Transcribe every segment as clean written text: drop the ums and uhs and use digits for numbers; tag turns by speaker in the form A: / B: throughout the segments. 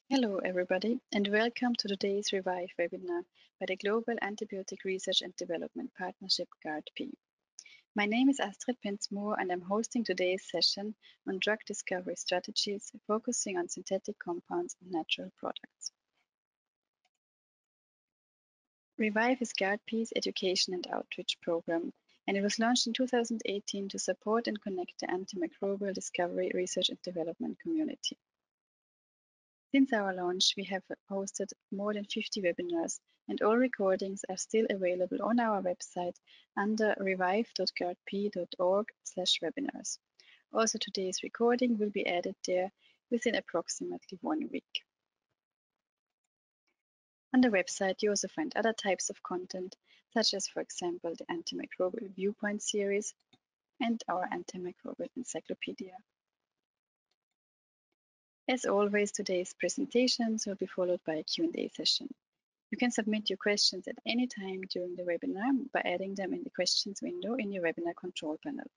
A: Hello, everybody, and welcome to today's Revive webinar by the Global Antibiotic Research and Development Partnership GARD-P. My name is Astrid Penzmoor, and I'm hosting today's session on drug discovery strategies, focusing on synthetic compounds and natural products. Revive is GARD-P's education and outreach program, and it was launched in 2018 to support and connect the antimicrobial discovery, research, and development community. Since our launch, we have hosted more than 50 webinars, and all recordings are still available on our website under revive.gardp.org/webinars. Also, today's recording will be added there within approximately 1 week. On the website, you also find other types of content, such as, for example, the Antimicrobial Viewpoint series and our Antimicrobial Encyclopedia. As always, today's presentations will be followed by a Q&A session. You can submit your questions at any time during the webinar by adding them in the questions window in your webinar control panel.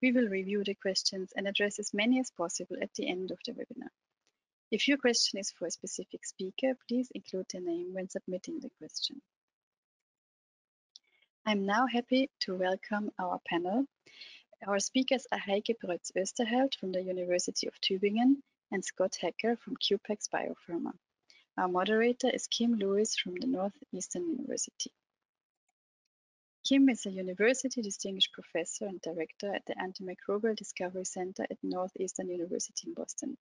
A: We will review the questions and address as many as possible at the end of the webinar. If your question is for a specific speaker, please include their name when submitting the question. I'm now happy to welcome our panel. Our speakers are Heike Brötz-Oesterhelt from the University of Tübingen and Scott Hacker from Qpex Biopharma. Our moderator is Kim Lewis from the Northeastern University. Kim is a University Distinguished Professor and Director at the Antimicrobial Discovery Center at Northeastern University in Boston.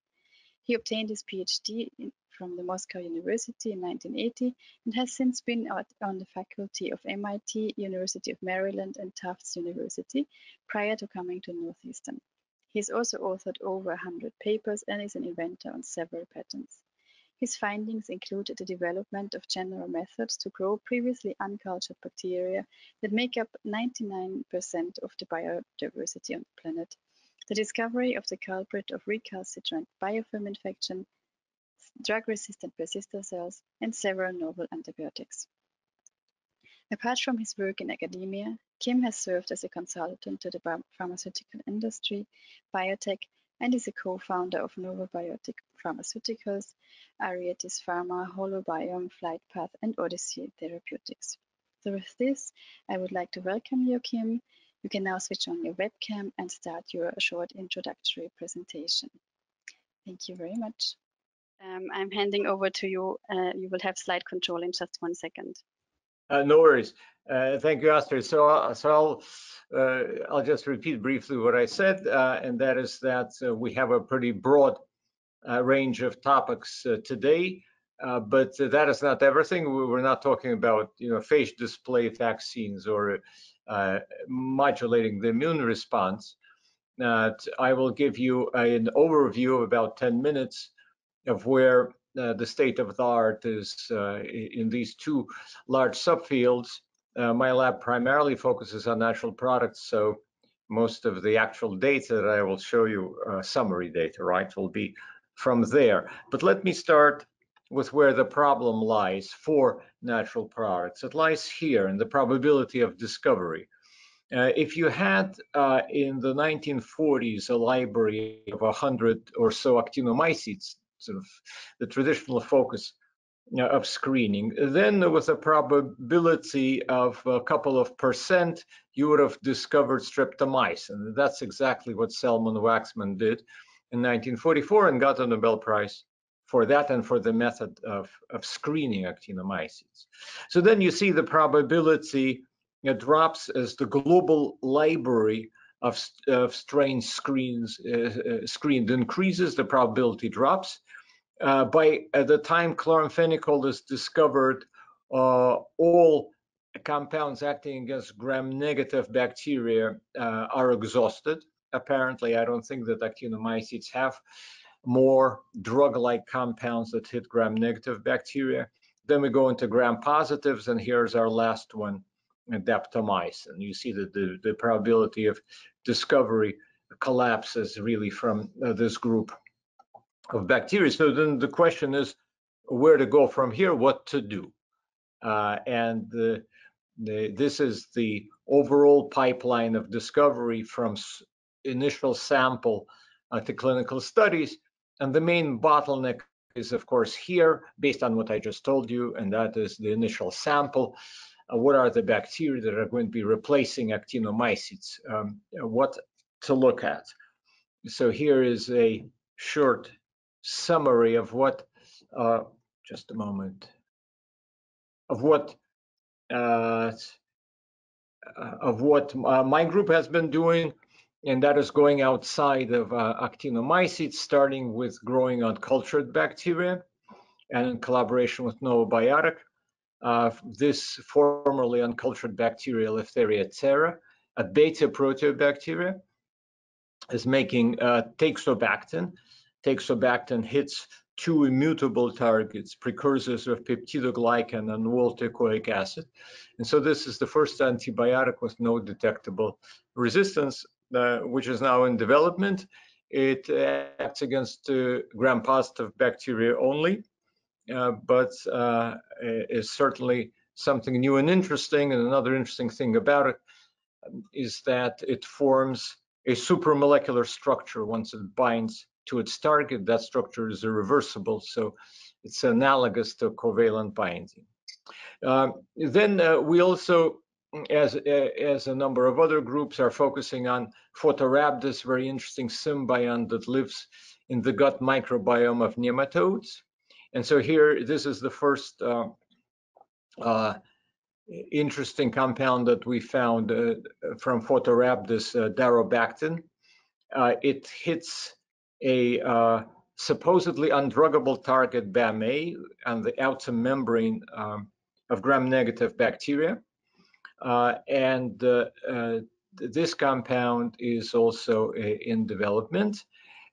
A: He obtained his PhD from the Moscow University in 1980 and has since been on the faculty of MIT, University of Maryland, and Tufts University prior to coming to Northeastern. He has also authored over 100 papers and is an inventor on several patents. His findings include the development of general methods to grow previously uncultured bacteria that make up 99% of the biodiversity on the planet, the discovery of the culprit of recalcitrant biofilm infection, drug-resistant persister cells, and several novel antibiotics. Apart from his work in academia, Kim has served as a consultant to the pharmaceutical industry, biotech, and is a co-founder of Novo Biotic Pharmaceuticals, Arietis Pharma, Holobiome, Flightpath, and Odyssey Therapeutics. So with this, I would like to welcome you, Kim. You can now switch on your webcam and start your short introductory presentation. Thank you very much. I'm handing over to you. You will have slide control in just 1 second.
B: No worries. Thank you, Astrid. So I'll just repeat briefly what I said, and that is that we have a pretty broad range of topics today, but that is not everything. We're not talking about phage display vaccines or modulating the immune response. I will give you an overview of about 10 minutes of where the state of the art is in these two large subfields. My lab primarily focuses on natural products, so most of the actual data that I will show you, summary data, right, will be from there. But let me start with where the problem lies for natural products. It lies here in the probability of discovery. If you had in the 1940s a library of 100 or so actinomycetes, sort of the traditional focus of screening, then with a probability of a couple of percent, you would have discovered streptomycin. That's exactly what Selman Waxman did in 1944 and got a Nobel Prize for that and for the method of screening actinomycetes. So then you see the probability drops as the global library of strain screened increases, the probability drops. By the time chloramphenicol is discovered, all compounds acting against gram-negative bacteria are exhausted. Apparently, I don't think that actinomycetes have more drug-like compounds that hit gram-negative bacteria. Then we go into gram-positives, and here's our last one, daptomycin. You see that the probability of discovery collapses really from this group of bacteria. So then the question is where to go from here, what to do. This is the overall pipeline of discovery from initial sample to clinical studies. And the main bottleneck is, of course, here, based on what I just told you, and that is the initial sample. What are the bacteria that are going to be replacing actinomycetes? What to look at? So here is a short summary of what, just a moment, of what my group has been doing, and that is going outside of actinomycetes, starting with growing on cultured bacteria, and in collaboration with Novobiotic. This formerly uncultured bacteria, Listeria terra, a beta proteobacteria, is making Teixobactam. Teixobactam hits two immutable targets, precursors of peptidoglycan and waltikoic acid. And so this is the first antibiotic with no detectable resistance, which is now in development. It acts against gram-positive bacteria only, but is certainly something new and interesting. And another interesting thing about it is that it forms a supramolecular structure. Once it binds to its target, that structure is irreversible, so it's analogous to covalent binding. Then we also, as a number of other groups, are focusing on Photorhabdus, very interesting symbiont that lives in the gut microbiome of nematodes. And so here, this is the first interesting compound that we found from Photorhabdus, darobactin. It hits a supposedly undruggable target BAM-A on the outer membrane of gram-negative bacteria. This compound is also in development.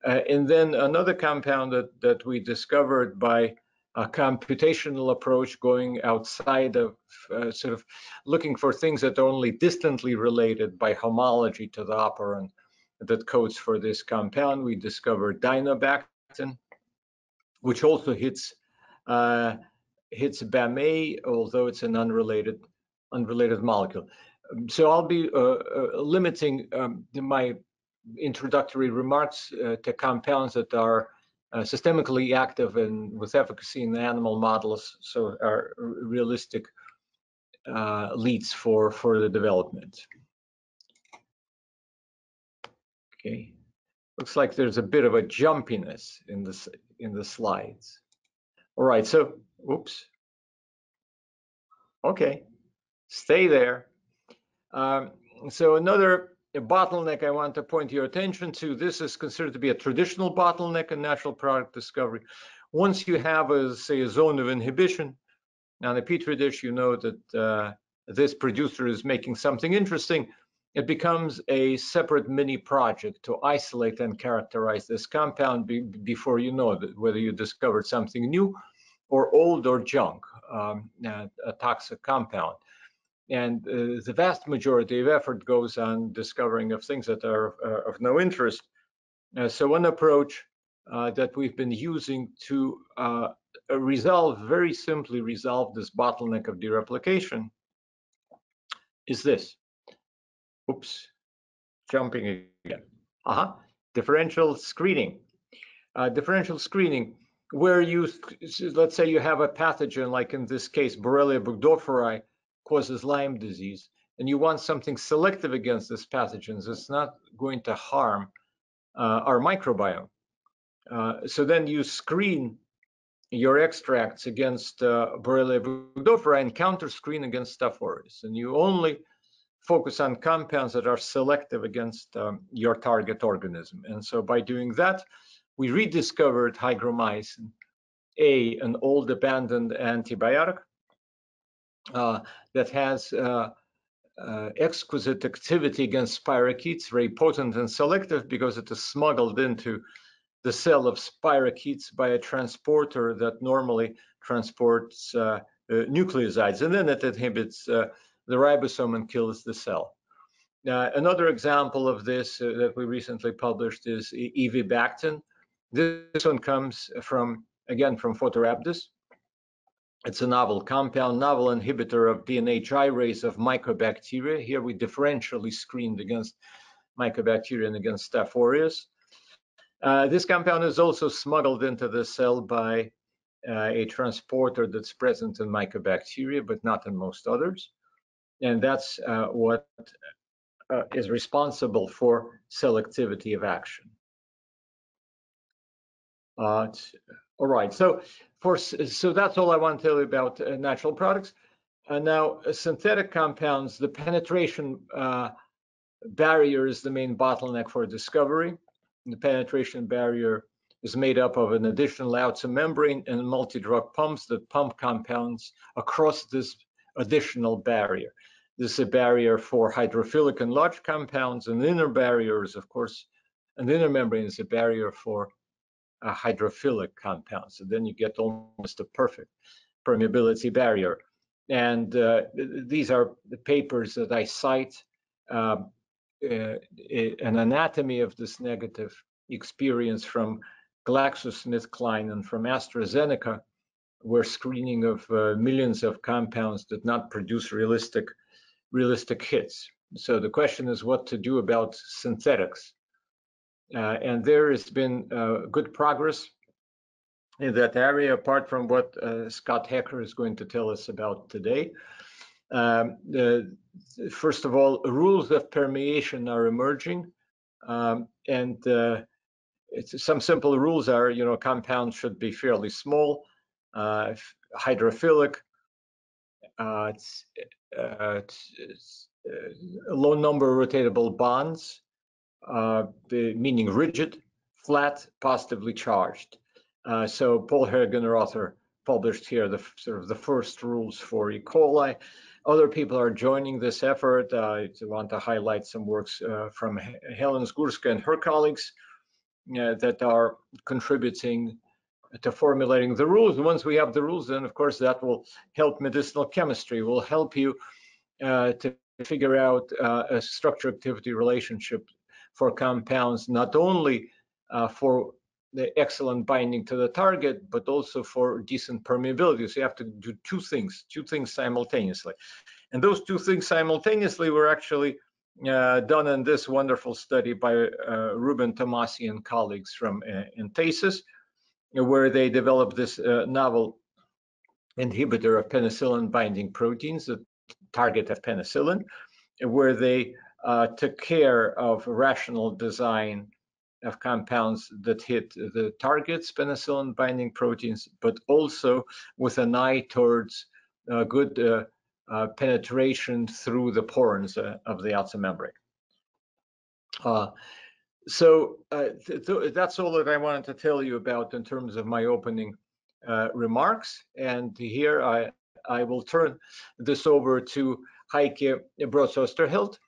B: And then another compound that we discovered by a computational approach, going outside of sort of looking for things that are only distantly related by homology to the operant that codes for this compound. We discovered dinobactin, which also hits BAM-A, although it's an unrelated molecule. So I'll be limiting my introductory remarks to compounds that are systemically active and with efficacy in the animal models, so are realistic leads for the development. Okay, looks like there's a bit of a jumpiness in the slides. All right, so oops. Okay, stay there. So another bottleneck I want to point your attention to, this is considered to be a traditional bottleneck in natural product discovery. Once you have, say, a zone of inhibition on a petri dish, you know that this producer is making something interesting. It becomes a separate mini project to isolate and characterize this compound before you know that, whether you discovered something new or old or junk, a toxic compound. And the vast majority of effort goes on discovering of things that are of no interest. So one approach that we've been using to very simply resolve this bottleneck of dereplication is this. Oops, jumping again. Differential screening. Differential screening, where you, let's say you have a pathogen, like in this case, Borrelia burgdorferi, causes Lyme disease, and you want something selective against this pathogen that's not going to harm our microbiome. So then you screen your extracts against Borrelia burgdorferi and counter screen against Staph aureus, and you only focus on compounds that are selective against your target organism. And so by doing that, we rediscovered hygromycin, an old abandoned antibiotic that has exquisite activity against spirochetes, very potent and selective because it is smuggled into the cell of spirochetes by a transporter that normally transports nucleosides, and then it inhibits the ribosome and kills the cell. Another example of this that we recently published is evibactin. This one comes from, again, from Photorhabdus. It's a novel compound, novel inhibitor of DNA gyrase of mycobacteria. Here we differentially screened against mycobacteria and against Staph aureus. This compound is also smuggled into the cell by a transporter that's present in mycobacteria, but not in most others. And that's what is responsible for selectivity of action. All right, so that's all I want to tell you about natural products. Now, synthetic compounds, the penetration barrier is the main bottleneck for discovery. The penetration barrier is made up of an additional outer membrane and multi-drug pumps that pump compounds across this additional barrier. This is a barrier for hydrophilic and large compounds, and the inner barrier is, of course, an inner membrane is a barrier for hydrophilic compounds. So then you get almost a perfect permeability barrier. And these are the papers that I cite. An anatomy of this negative experience from GlaxoSmithKline and from AstraZeneca, where screening of millions of compounds did not produce realistic hits. So the question is what to do about synthetics. And there has been good progress in that area, apart from what Scott Hecker is going to tell us about today. First of all, rules of permeation are emerging, and some simple rules are, compounds should be fairly small, hydrophilic, low number of rotatable bonds, meaning rigid, flat, positively charged. So Paul Hergenrother published here the first rules for E. coli. Other people are joining this effort. I want to highlight some works from Helen Zgurska and her colleagues that are contributing to formulating the rules. Once we have the rules, then of course that will help medicinal chemistry, will help you to figure out a structure-activity relationship for compounds, not only for the excellent binding to the target, but also for decent permeability. So you have to do two things simultaneously. And those two things simultaneously were actually done in this wonderful study by Ruben Tomasi and colleagues from Entasis, where they developed this novel inhibitor of penicillin binding proteins, the target of penicillin, where they took care of rational design of compounds that hit the targets, penicillin binding proteins, but also with an eye towards good penetration through the porins of the outer membrane. So that's all that I wanted to tell you about in terms of my opening remarks. And here I will turn this over to Heike Brötz-Oesterhelt,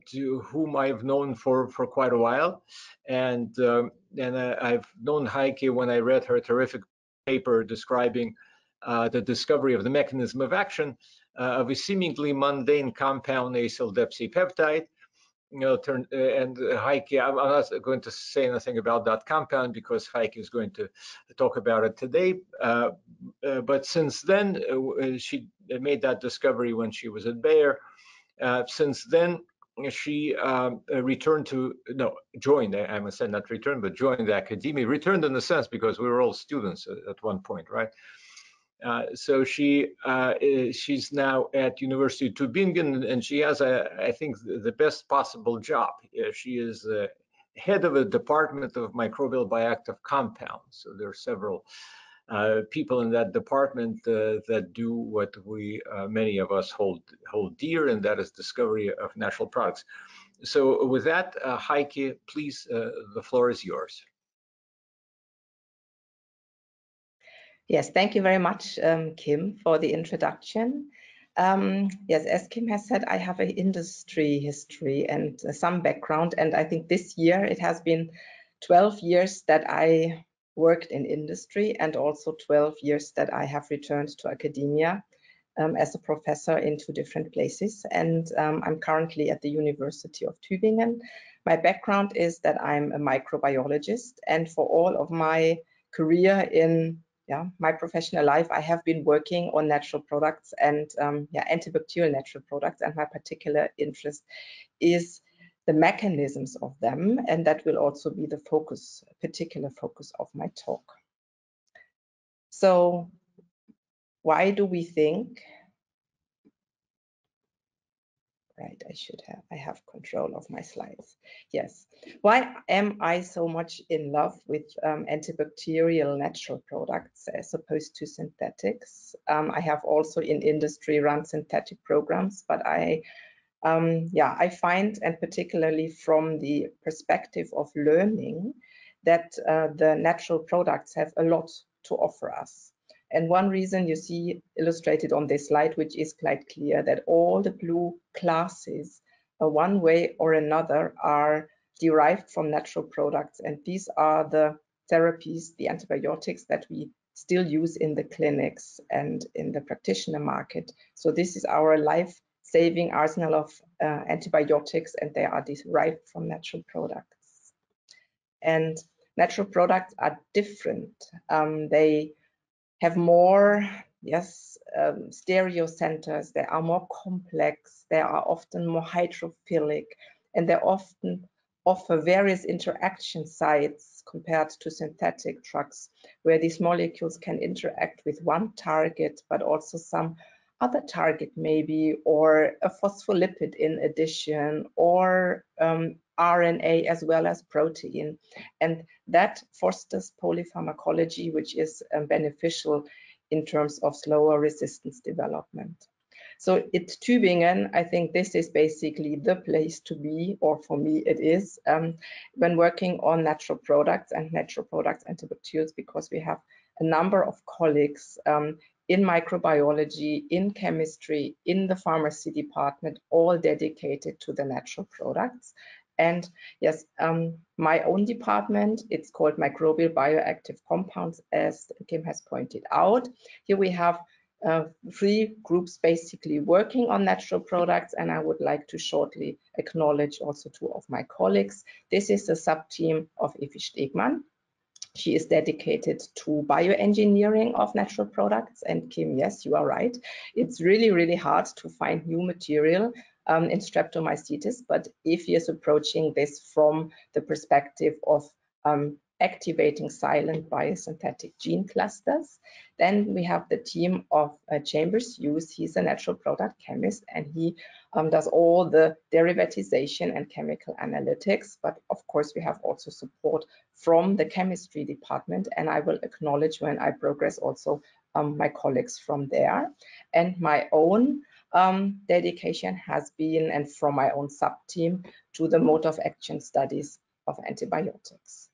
B: to whom I've known for quite a while. And I've known Heike when I read her terrific paper describing the discovery of the mechanism of action of a seemingly mundane compound, acyldecypeptide. And Heike, I'm not going to say anything about that compound because Heike is going to talk about it today. But since then, she made that discovery when she was at Bayer. Since then, she joined, I must say not returned, but joined academia. Returned in a sense because we were all students at one point, right? So she's now at University of Tübingen, and she has, I think, the best possible job. She is head of a department of microbial bioactive compounds. So there are several people in that department that do what many of us hold dear, and that is discovery of natural products. So with that, Heike, please, the floor is yours.
C: Yes, thank you very much, Kim, for the introduction. Yes, as Kim has said, I have an industry history and some background, and I think this year it has been 12 years that I worked in industry and also 12 years that I have returned to academia as a professor in 2 different places. And I'm currently at the University of Tübingen. My background is that I'm a microbiologist, and for all of my career in my professional life, I have been working on natural products and antibacterial natural products, and my particular interest is the mechanisms of them, and that will also be the focus, particular focus of my talk. So why do we think, right, I have control of my slides. Yes, why am I so much in love with antibacterial natural products as opposed to synthetics? I have also in industry run synthetic programs, but I find, and particularly from the perspective of learning, that the natural products have a lot to offer us. And one reason you see illustrated on this slide, which is quite clear, that all the blue classes, one way or another, are derived from natural products. And these are the therapies, the antibiotics that we still use in the clinics and in the practitioner market. So this is our life-saving arsenal of antibiotics, and they are derived from natural products. And natural products are different. They have more, stereo centers. They are more complex. They are often more hydrophilic, and they often offer various interaction sites compared to synthetic drugs, where these molecules can interact with one target, but also some other target maybe, or a phospholipid in addition, or RNA as well as protein. And that fosters polypharmacology, which is beneficial in terms of slower resistance development. So at Tübingen, I think this is basically the place to be, or for me it is, when working on natural products and natural products antibacterials, because we have a number of colleagues in microbiology, in chemistry, in the pharmacy department, all dedicated to the natural products. And yes, my own department, it's called Microbial Bioactive Compounds, as Kim has pointed out. Here we have 3 groups basically working on natural products, and I would like to shortly acknowledge also 2 of my colleagues. This is the sub-team of Evi Stegmann. She is dedicated to bioengineering of natural products. And Kim, yes, you are right. It's really, really hard to find new material in streptomycetes, but if you're approaching this from the perspective of activating silent biosynthetic gene clusters. Then we have the team of Chambers Hughes. He's a natural product chemist, and he does all the derivatization and chemical analytics. But of course, we have also support from the chemistry department, and I will acknowledge when I progress also my colleagues from there. And my own dedication has been, and from my own sub-team, to the mode of action studies of antibiotics.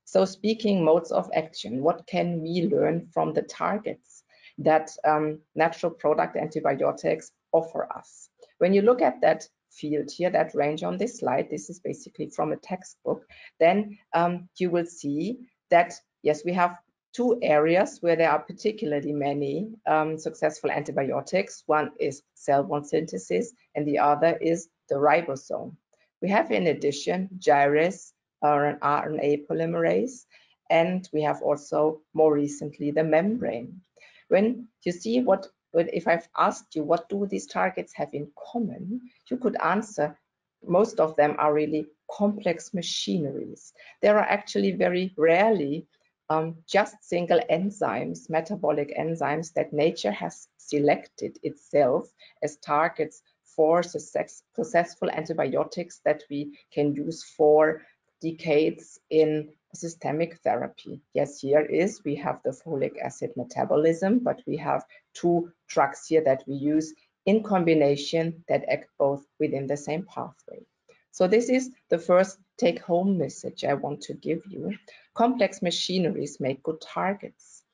C: So speaking modes of action, what can we learn from the targets that natural product antibiotics offer us? When you look at that field here, that range on this slide, this is basically from a textbook, then you will see that, yes, we have 2 areas where there are particularly many successful antibiotics. One is cell wall synthesis, and the other is the ribosome. We have in addition gyrase, or an RNA polymerase, and we have also more recently the membrane. When you see if I've asked you what do these targets have in common, you could answer most of them are really complex machineries. There are actually very rarely just single enzymes, metabolic enzymes that nature has selected itself as targets for successful antibiotics that we can use for decades in systemic therapy. Yes, we have the folic acid metabolism, but we have 2 drugs here that we use in combination that act both within the same pathway. So this is the first take-home message I want to give you. Complex machineries make good targets.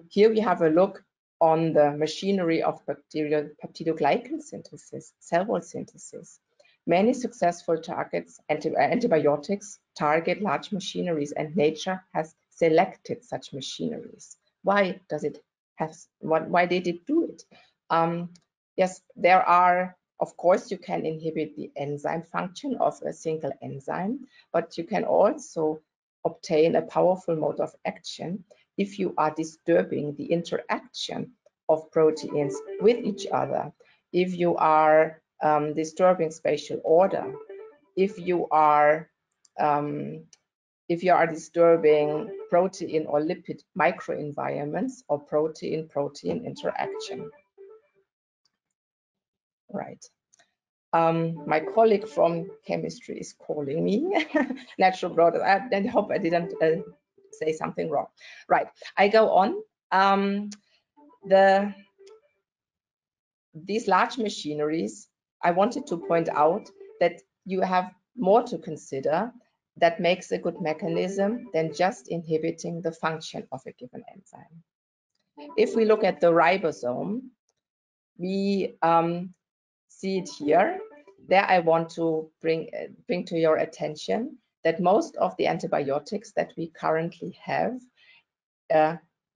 C: Here we have a look on the machinery of bacterial peptidoglycan synthesis, cell wall synthesis. Many successful targets, antibiotics, target large machineries, and nature has selected such machineries. Why did it do it? Yes, there are, of course, you can inhibit the enzyme function of a single enzyme, but you can also obtain a powerful mode of action if you are disturbing the interaction of proteins with each other. If you are disturbing spatial order, if you are disturbing protein or lipid microenvironments or protein-protein interaction. Right. My colleague from chemistry is calling me. Natural product. I hope I didn't say something wrong. Right. I go on. These large machineries, I wanted to point out that you have more to consider that makes a good mechanism than just inhibiting the function of a given enzyme. If we look at the ribosome, we see it here. There I want to bring to your attention that most of the antibiotics that we currently have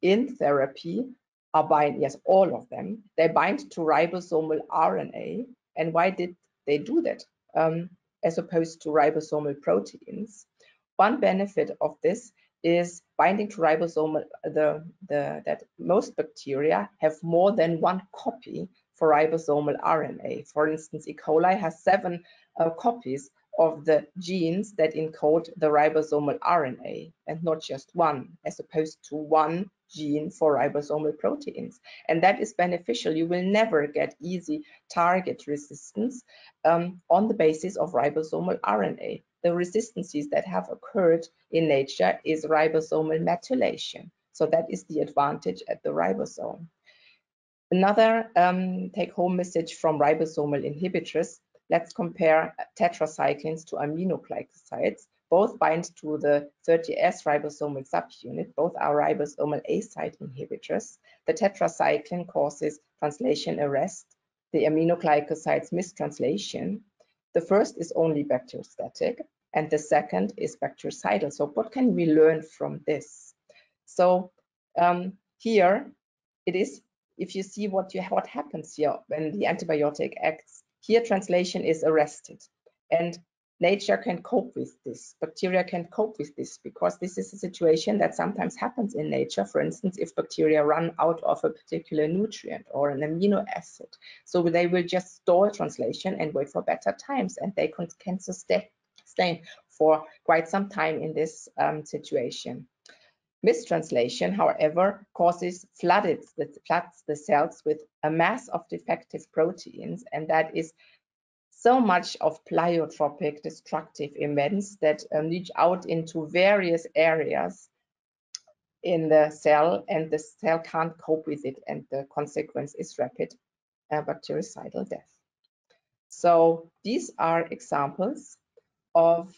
C: in therapy are bind, yes, all of them, they bind to ribosomal RNA. And why did they do that as opposed to ribosomal proteins? One benefit of this is binding to ribosomal, that most bacteria have more than one copy for ribosomal RNA. For instance, E. coli has 7 copies of the genes that encode the ribosomal RNA, and not just one, as opposed to one gene for ribosomal proteins. And that is beneficial. You will never get easy target resistance on the basis of ribosomal RNA. The resistances that have occurred in nature is ribosomal methylation. So that is the advantage at the ribosome. Another take-home message from ribosomal inhibitors: let's compare tetracyclines to aminoglycosides. Both bind to the 30S ribosomal subunit. Both are ribosomal A site inhibitors. The tetracycline causes translation arrest, the aminoglycosides mistranslation. The first is only bacteriostatic, and the second is bactericidal. So what can we learn from this? So here it is, if you see what happens here when the antibiotic acts, here translation is arrested, and nature can cope with this. Bacteria can cope with this because this is a situation that sometimes happens in nature. For instance, if bacteria run out of a particular nutrient or an amino acid, so they will just stall translation and wait for better times, and they can sustain for quite some time in this situation. Mistranslation, however, floods the cells with a mass of defective proteins, and that is so much of pleiotropic destructive events that reach out into various areas in the cell, and the cell can't cope with it, and the consequence is rapid bactericidal death. So these are examples of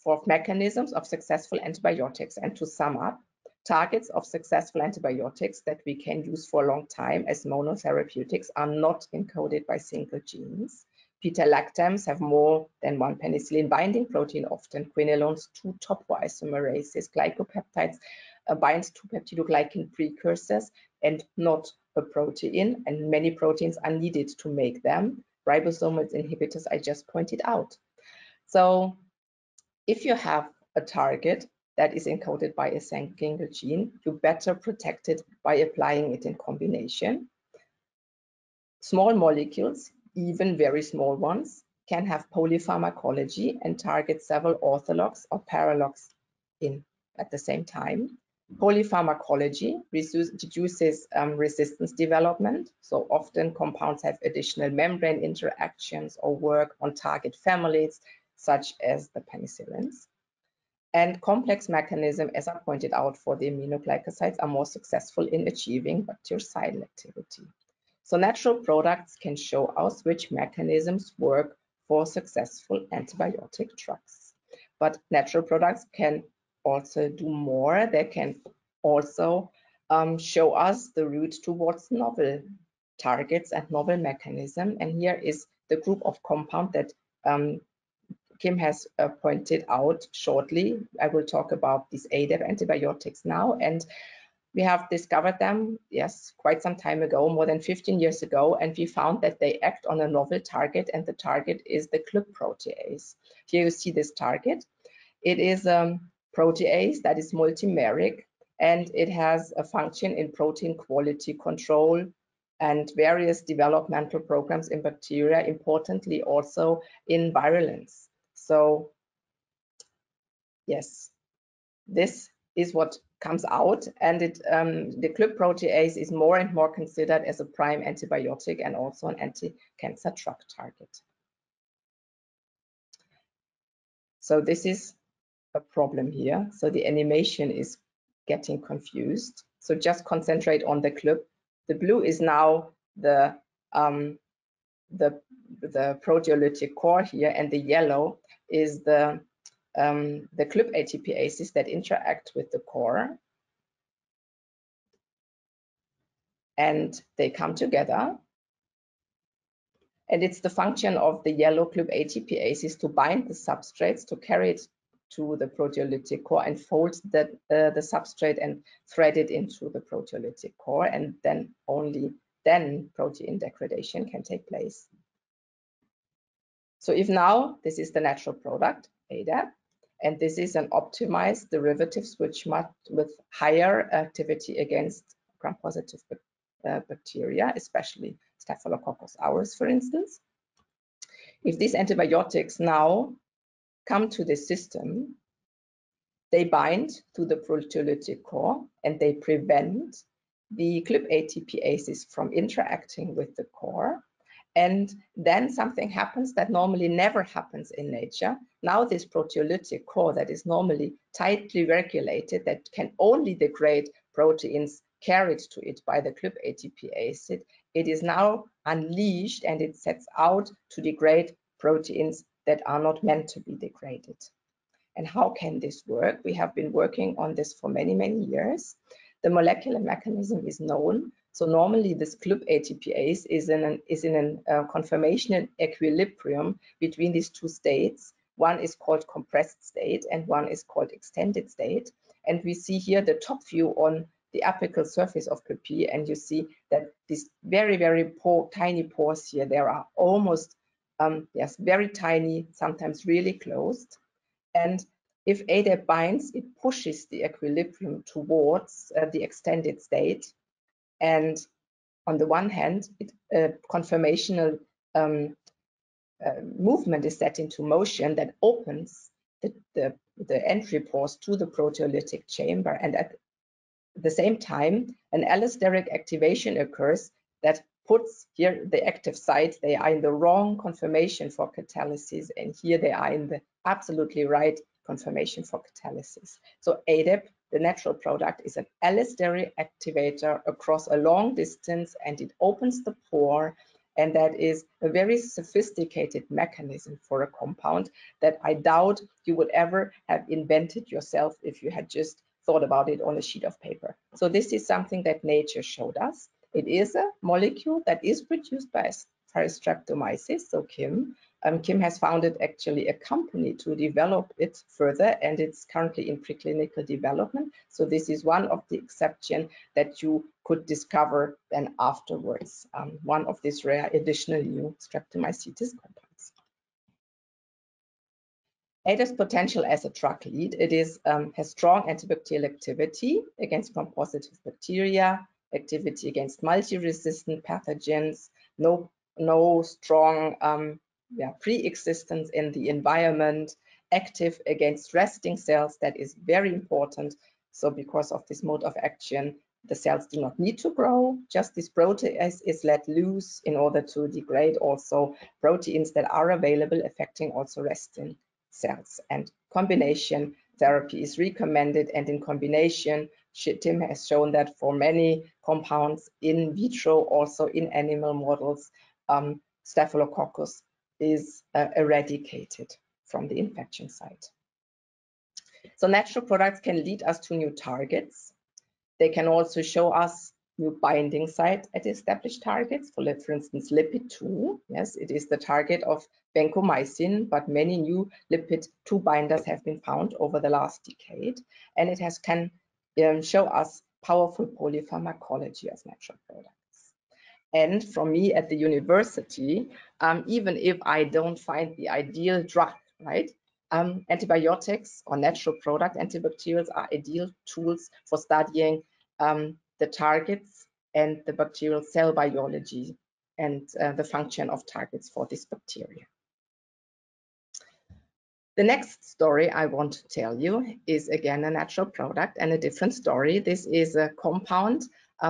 C: for mechanisms of successful antibiotics. And to sum up, targets of successful antibiotics that we can use for a long time as monotherapeutics are not encoded by single genes. Beta-lactams have more than one penicillin binding protein, often quinolones, 2 topoisomerases, glycopeptides bind to peptidoglycan precursors and not a protein, and many proteins are needed to make them. Ribosomal inhibitors I just pointed out. So if you have a target that is encoded by a single gene, you better protect it by applying it in combination. Small molecules, even very small ones, can have polypharmacology and target several orthologs or paralogs at the same time. Polypharmacology reduces resistance development. So often compounds have additional membrane interactions or work on target families, such as the penicillins. And complex mechanisms, as I pointed out for the aminoglycosides, are more successful in achieving bactericidal activity. So natural products can show us which mechanisms work for successful antibiotic drugs. But natural products can also do more. They can also show us the route towards novel targets and novel mechanisms. And here is the group of compounds that Kim has pointed out shortly. I will talk about these ADAP antibiotics now, and we have discovered them, yes, quite some time ago, more than 15 years ago, and we found that they act on a novel target, and the target is the Qpex protease. Here you see this target. It is a protease that is multimeric, and it has a function in protein quality control, and various developmental programs in bacteria, importantly also in virulence. So yes, this is what comes out, and the Qp protease is more and more considered as a prime antibiotic and also an anti-cancer drug target. So this is a problem here. So the animation is getting confused. So just concentrate on the Qp. The blue is now the proteolytic core here, and the yellow is the Qp ATPases that interact with the core, and they come together. And it's the function of the yellow Qp ATPases to bind the substrates, to carry it to the proteolytic core and fold the substrate and thread it into the proteolytic core, and then only then protein degradation can take place. So if now this is the natural product, ADAP, and this is an optimized derivative switch with higher activity against gram-positive bacteria, especially Staphylococcus aureus, for instance. If these antibiotics now come to the system, they bind to the proteolytic core and they prevent the Qp ATPases from interacting with the core. And then something happens that normally never happens in nature. Now this proteolytic core that is normally tightly regulated, that can only degrade proteins carried to it by the Qp ATPase, it is now unleashed and it sets out to degrade proteins that are not meant to be degraded. And how can this work? We have been working on this for many, many years. The molecular mechanism is known. So normally this Qp ATPase is in a conformational equilibrium between these two states. One is called compressed state and one is called extended state. And we see here the top view on the apical surface of Qp, and you see that these very, very tiny pores here, there are almost, yes, very tiny, sometimes really closed. And if ADAP binds, it pushes the equilibrium towards the extended state. And on the one hand, conformational movement is set into motion that opens the entry pores to the proteolytic chamber. And at the same time, an allosteric activation occurs that puts here the active sites, they are in the wrong conformation for catalysis, and here they are in the absolutely right conformation for catalysis. So ADAP, the natural product, is an allosteric activator across a long distance, and it opens the pore, and that is a very sophisticated mechanism for a compound that I doubt you would ever have invented yourself if you had just thought about it on a sheet of paper. So this is something that nature showed us. It is a molecule that is produced by Streptomyces, so Kim. Kim has founded actually a company to develop it further, and it's currently in preclinical development. So this is one of the exceptions that you could discover then afterwards, one of these rare additional new Streptomycetes compounds. ADAP's potential as a drug lead, it is has strong antibacterial activity against gram-positive bacteria, activity against multi-resistant pathogens, no strong pre-existence in the environment, active against resting cells, that is very important. So because of this mode of action, the cells do not need to grow, just this protease is let loose in order to degrade also proteins that are available, affecting also resting cells. And combination therapy is recommended, and in combination, Tim has shown that for many compounds in vitro, also in animal models, Staphylococcus is eradicated from the infection site. So natural products can lead us to new targets. They can also show us new binding sites at established targets. For instance, lipid 2. Yes, it is the target of vancomycin, but many new lipid 2 binders have been found over the last decade, and it can show us powerful polypharmacology of natural products. And from me at the university, even if I don't find the ideal drug, right? Antibiotics or natural product antibacterials are ideal tools for studying the targets and the bacterial cell biology and the function of targets for this bacteria. The next story I want to tell you is again a natural product and a different story. This is a compound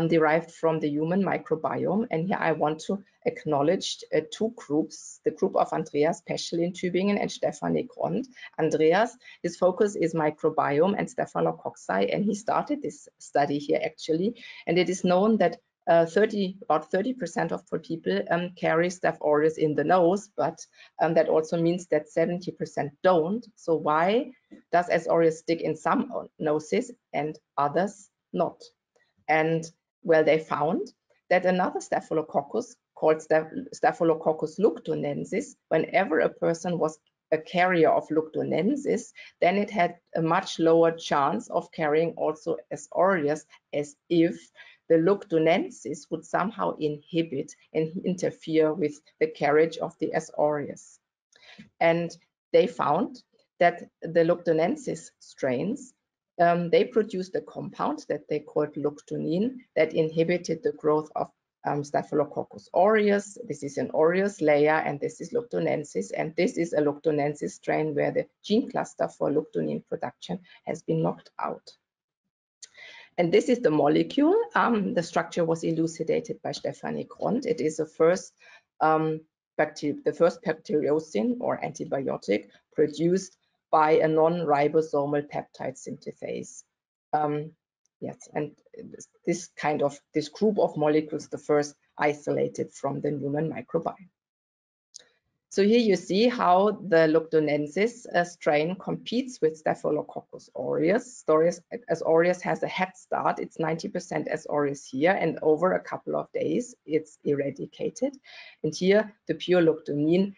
C: derived from the human microbiome, and here I want to acknowledge two groups, the group of Andreas, especially in Tübingen, and Stefanie Grond. Andreas, his focus is microbiome and staphylococci, and he started this study here actually, and it is known that about 30% of people carry Staph aureus in the nose, but that also means that 70% don't. So why does S. aureus stick in some noses and others not? And well, they found that another staphylococcus called Staphylococcus lugdunensis, whenever a person was a carrier of lugdunensis, then it had a much lower chance of carrying also S. aureus, as if the lugdunensis would somehow inhibit and interfere with the carriage of the S. aureus. And they found that the lugdunensis strains, they produced a compound that they called lugdunin that inhibited the growth of Staphylococcus aureus. This is an aureus layer, and this is lugdunensis, and this is a lugdunensis strain where the gene cluster for lugdunin production has been knocked out. And this is the molecule. The structure was elucidated by Stefanie Grond. It is the first bacteriocin or antibiotic produced by a non-ribosomal peptide synthase. Yes, and this group of molecules, the first isolated from the human microbiome. So here you see how the lugdunensis strain competes with Staphylococcus aureus. S. aureus has a head start. It's 90% S. aureus here, and over a couple of days, it's eradicated. And here, the pure lugdunin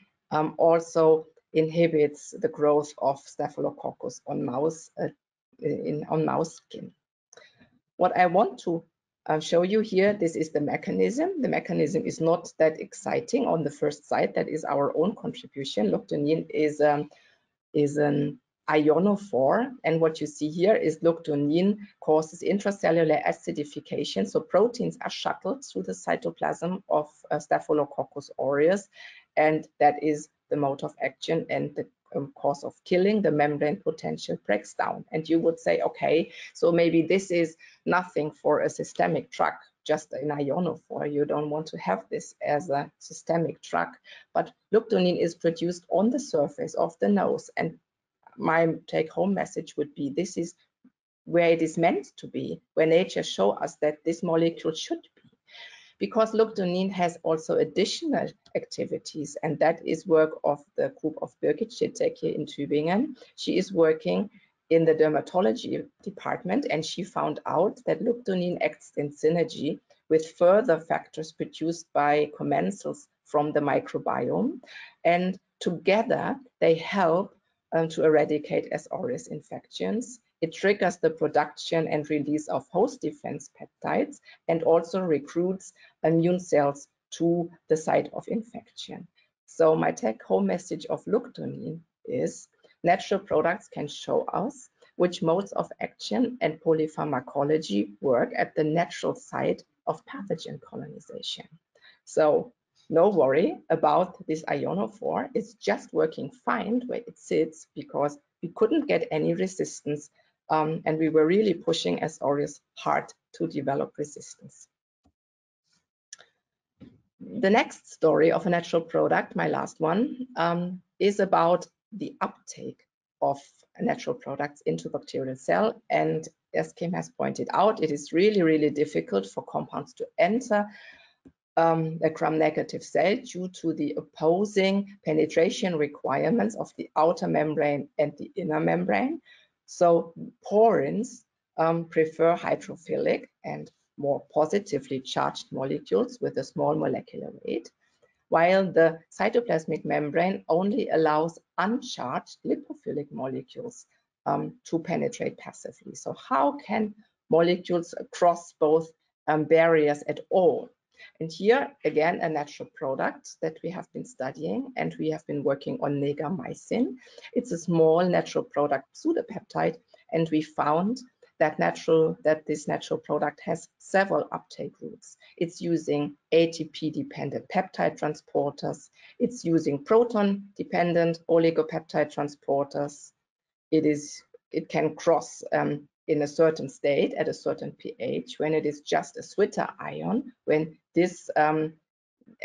C: also inhibits the growth of Staphylococcus on mouse skin. What I want to show you here, this is the mechanism. The mechanism is not that exciting on the first sight. That is our own contribution. Lugdunin is an ionophore, and what you see here is lugdunin causes intracellular acidification. So proteins are shuttled through the cytoplasm of Staphylococcus aureus, and that is the mode of action and the cause of killing. The membrane potential breaks down, and you would say, okay, so maybe this is nothing for a systemic drug, just an ionophore. You don't want to have this as a systemic drug, but lugdunin is produced on the surface of the nose, and my take-home message would be this is where it is meant to be, where nature shows us that this molecule should be. Because lugdunin has also additional activities, and that is work of the group of Birgit Schittek here in Tübingen. She is working in the dermatology department, and she found out that lugdunin acts in synergy with further factors produced by commensals from the microbiome, and together they help to eradicate S. aureus infections. It triggers the production and release of host defense peptides and also recruits immune cells to the site of infection. So my take-home message of lugdunin is natural products can show us which modes of action and polypharmacology work at the natural site of pathogen colonization. So no worry about this ionophore. It's just working fine where it sits because we couldn't get any resistance, and we were really pushing S. aureus hard to develop resistance. The next story of a natural product, my last one, is about the uptake of natural products into bacterial cell. And as Kim has pointed out, it is really, really difficult for compounds to enter a gram-negative cell due to the opposing penetration requirements of the outer membrane and the inner membrane. So porins prefer hydrophilic and more positively charged molecules with a small molecular weight, while the cytoplasmic membrane only allows uncharged lipophilic molecules to penetrate passively. So how can molecules cross both barriers at all? And here, again, a natural product that we have been studying, and we have been working on negamycin. It's a small natural product pseudopeptide, and we found that this natural product has several uptake routes. It's using ATP-dependent peptide transporters. It's using proton-dependent oligopeptide transporters. It can cross in a certain state at a certain pH when it is just a Zwitter ion. When this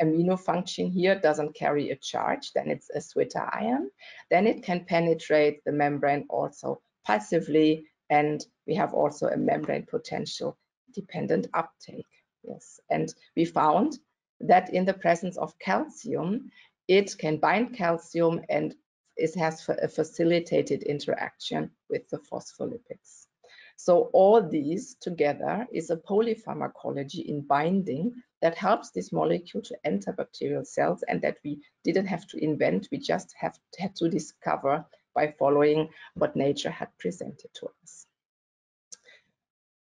C: amino function here doesn't carry a charge, then it's a Zwitter ion. Then it can penetrate the membrane also passively, and we have also a membrane potential dependent uptake. Yes, and we found that in the presence of calcium, it can bind calcium and it has a facilitated interaction with the phospholipids. So all these together is a polypharmacology in binding that helps this molecule to enter bacterial cells, and that we didn't have to invent, we just had to discover by following what nature had presented to us.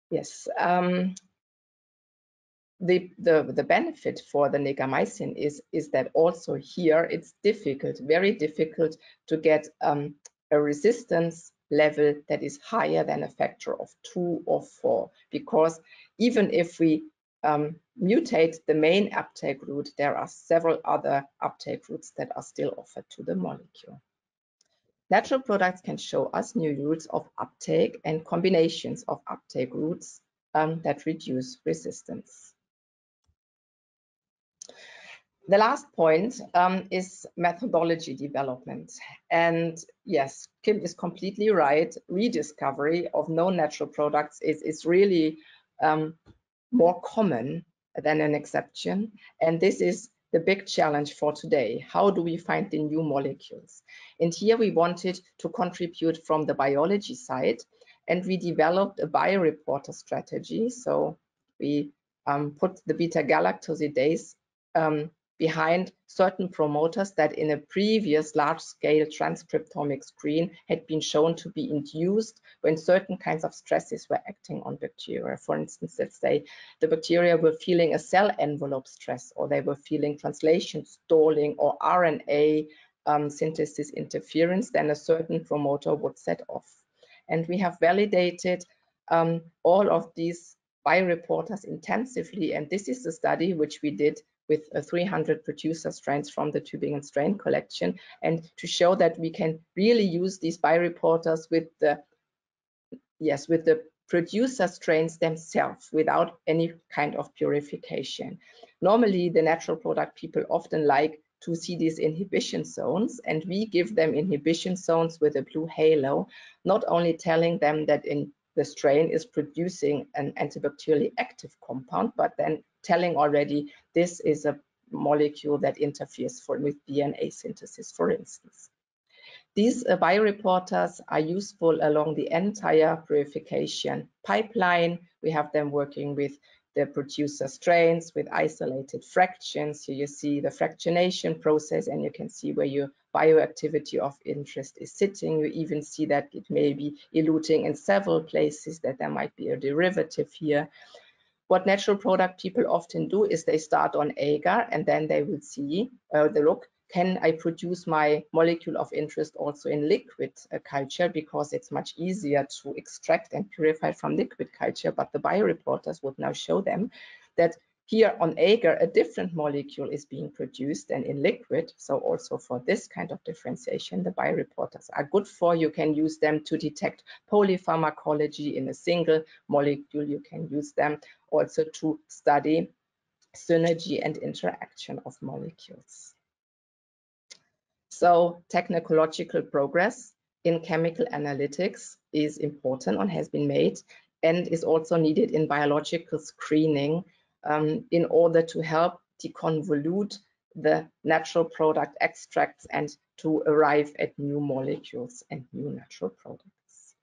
C: Yes, the benefit for the negamycin is that also here it's difficult, very difficult to get a resistance level that is higher than a factor of 2 or 4, because even if we mutate the main uptake route, there are several other uptake routes that are still offered to the molecule. Natural products can show us new routes of uptake and combinations of uptake routes that reduce resistance. The last point is methodology development. And yes, Kim is completely right. Rediscovery of known natural products is really more common than an exception. And this is the big challenge for today. How do we find the new molecules? And here we wanted to contribute from the biology side, and we developed a bioreporter strategy. So we put the beta-galactosidase behind certain promoters that in a previous large-scale transcriptomic screen had been shown to be induced when certain kinds of stresses were acting on bacteria. For instance, let's say the bacteria were feeling a cell envelope stress, or they were feeling translation stalling or RNA synthesis interference, then a certain promoter would set off. And we have validated all of these bioreporters intensively, and this is the study which we did with 300 producer strains from the Tübingen strain collection, and to show that we can really use these bioreporters with the producer strains themselves without any kind of purification. Normally, the natural product people often like to see these inhibition zones, and we give them inhibition zones with a blue halo, not only telling them that in the strain is producing an antibacterially active compound, but then telling already this is a molecule that interferes with DNA synthesis, for instance. These bioreporters are useful along the entire purification pipeline. We have them working with the producer strains with isolated fractions. Here you see the fractionation process, and you can see where your bioactivity of interest is sitting. You even see that it may be eluting in several places, that there might be a derivative here. What natural product people often do is they start on agar, and then they will see, look, can I produce my molecule of interest also in liquid culture, because it's much easier to extract and purify from liquid culture. But the bioreporters would now show them that here on agar, a different molecule is being produced than in liquid. So also for this kind of differentiation, the bioreporters are good for. You can use them to detect polypharmacology in a single molecule. You can use them also to study synergy and interaction of molecules. So technological progress in chemical analytics is important and has been made, and is also needed in biological screening in order to help deconvolute the natural product extracts and to arrive at new molecules and new natural products.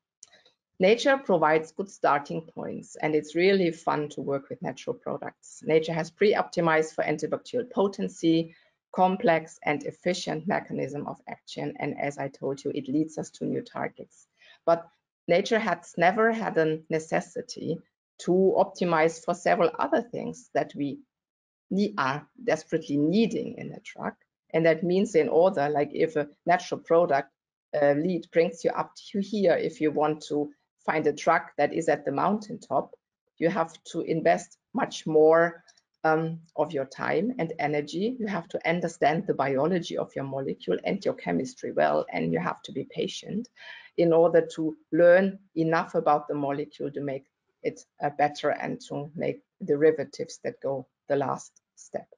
C: Nature provides good starting points, and it's really fun to work with natural products. Nature has pre-optimized for antibacterial potency, complex and efficient mechanism of action, and as I told you, it leads us to new targets. But nature has never had a necessity to optimize for several other things that we are desperately needing in a drug. And that means in order, like if a natural product lead brings you up to here, if you want to find a drug that is at the mountaintop, you have to invest much more of your time and energy. You have to understand the biology of your molecule and your chemistry well, and you have to be patient in order to learn enough about the molecule to make it better and to make derivatives that go the last step.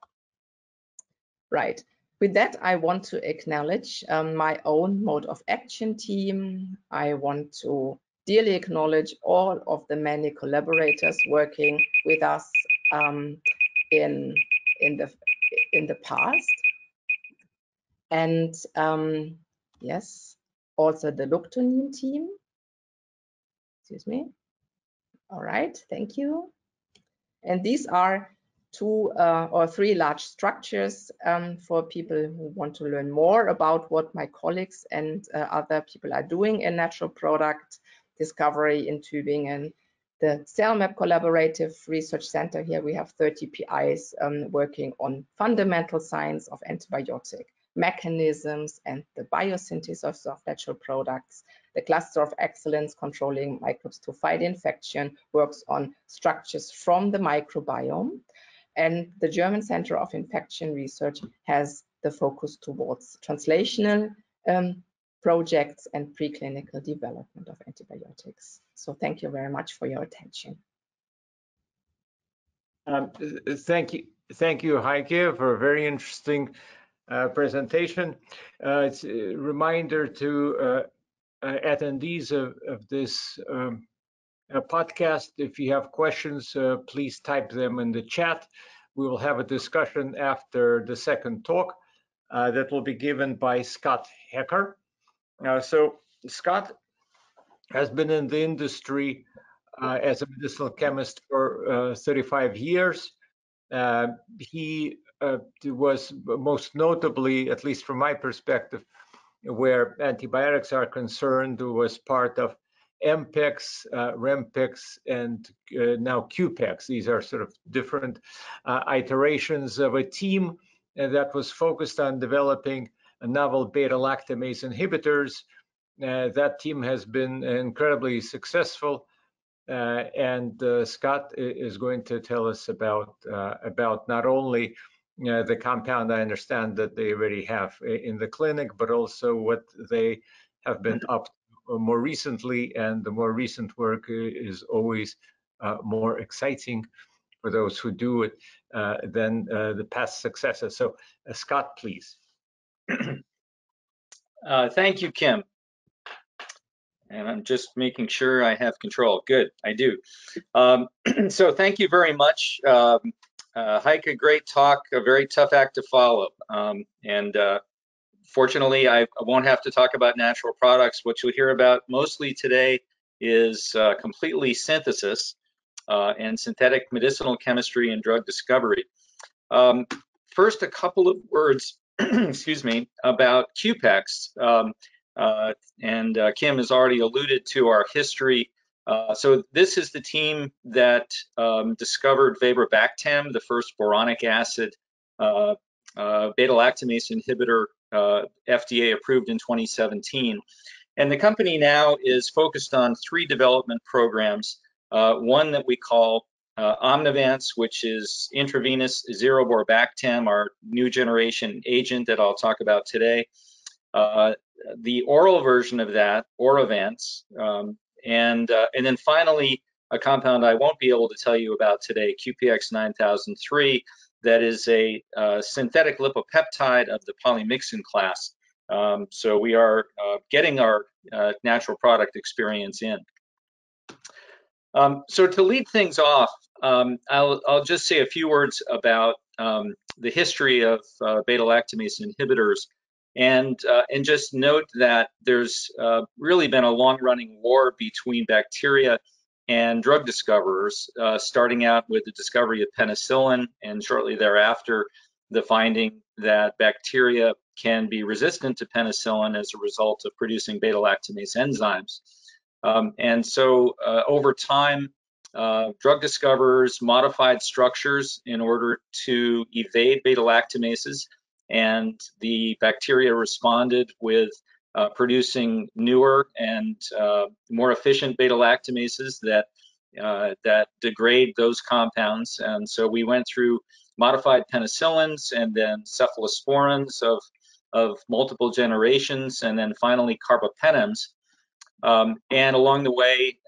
C: Right. With that, I want to acknowledge my own mode of action team. I want to dearly acknowledge all of the many collaborators working with us in the past, and yes, also the Luctonin team. Excuse me. All right, thank you. And these are 2 or 3 large structures for people who want to learn more about what my colleagues and other people are doing in natural product discovery in Tübingen. The CellMap Collaborative Research Center, here we have 30 PIs working on fundamental science of antibiotic mechanisms and the biosynthesis of natural products. The Cluster of Excellence Controlling Microbes to Fight Infection works on structures from the microbiome. And the German Center of Infection Research has the focus towards translational projects and preclinical development of antibiotics. So thank you very much for your attention.
B: Thank you, Heike, for a very interesting presentation. It's a reminder to attendees of this podcast. If you have questions, please type them in the chat. We will have a discussion after the second talk that will be given by Scott Hecker. So Scott has been in the industry as a medicinal chemist for 35 years. He was most notably, at least from my perspective, where antibiotics are concerned, was part of Mpex, Rempex, and now Qpex. These are sort of different iterations of a team that was focused on developing novel beta-lactamase inhibitors. That team has been incredibly successful, and Scott is going to tell us about not only the compound I understand that they already have in the clinic, but also what they have been up to more recently, and the more recent work is always more exciting for those who do it than the past successes. So Scott, please.
D: Thank you, Kim. And I'm just making sure I have control. Good, I do. So thank you very much. Heike, great talk, a very tough act to follow. Fortunately, I won't have to talk about natural products. What you'll hear about mostly today is completely synthesis and synthetic medicinal chemistry and drug discovery. First, a couple of words, excuse me, about Qpex. Kim has already alluded to our history. So this is the team that discovered Xeruborbactam, the first boronic acid beta-lactamase inhibitor, FDA approved in 2017. And the company now is focused on 3 development programs. One that we call Omnivance, which is intravenous Xeruborbactam, our new generation agent that I'll talk about today. The oral version of that, Orovance, and then finally a compound I won't be able to tell you about today, Qpex 9003, that is a synthetic lipopeptide of the polymyxin class. So we are getting our natural product experience in. So to lead things off, I'll just say a few words about the history of beta-lactamase inhibitors. And just note that there's really been a long-running war between bacteria and drug discoverers, starting out with the discovery of penicillin, and shortly thereafter, the finding that bacteria can be resistant to penicillin as a result of producing beta-lactamase enzymes. And so over time, drug discoverers modified structures in order to evade beta-lactamases, and the bacteria responded with producing newer and more efficient beta-lactamases that degrade those compounds. And so we went through modified penicillins and then cephalosporins of multiple generations, and then finally carbapenems. And along the way,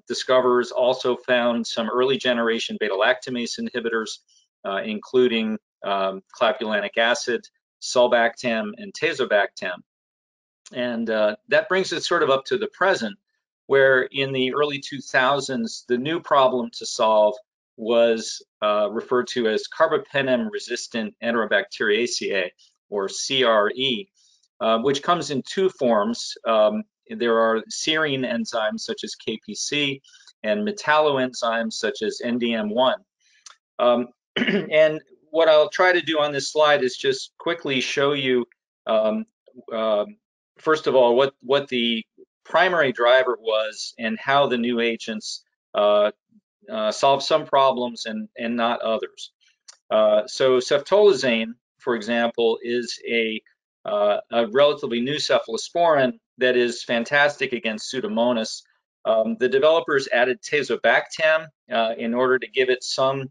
D: discoverers also found some early generation beta-lactamase inhibitors, including clavulanic acid, sulbactam, and tazobactam. And that brings us sort of up to the present, where in the early 2000s, the new problem to solve was referred to as carbapenem-resistant Enterobacteriaceae, or CRE, which comes in two forms. There are serine enzymes such as Qpc and Metallo enzymes such as NDM1. And what I'll try to do on this slide is just quickly show you, first of all, what the primary driver was and how the new agents solve some problems and not others. So ceftolozane, for example, is a relatively new cephalosporin that is fantastic against Pseudomonas. The developers added tazobactam in order to give it some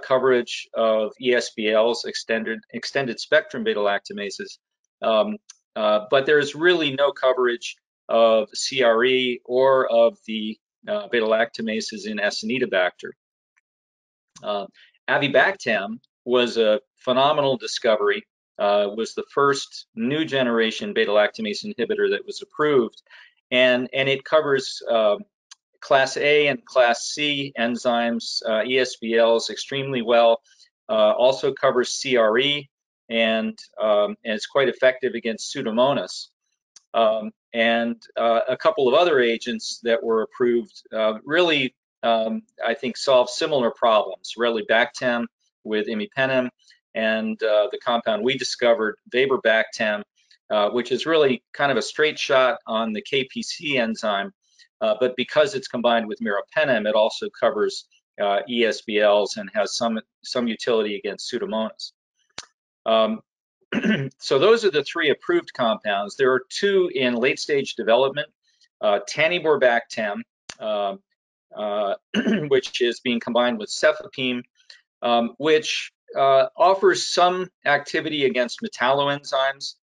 D: coverage of ESBLs, extended spectrum beta-lactamases. But there's really no coverage of CRE or of the beta-lactamases in Acinetobacter. Avibactam was a phenomenal discovery, was the first new generation beta-lactamase inhibitor that was approved, and it covers class A and class C enzymes, ESBLs extremely well, also covers CRE, and it's quite effective against Pseudomonas. And a couple of other agents that were approved really, I think, solve similar problems. Relibactam with imipenem, and the compound we discovered, Vaborbactam, which is really kind of a straight shot on the Qpc enzyme, but because it's combined with meropenem, it also covers ESBLs and has some utility against Pseudomonas. So those are the three approved compounds. There are two in late-stage development, Taniborbactam, which is being combined with cefepime, which offers some activity against Metallo enzymes,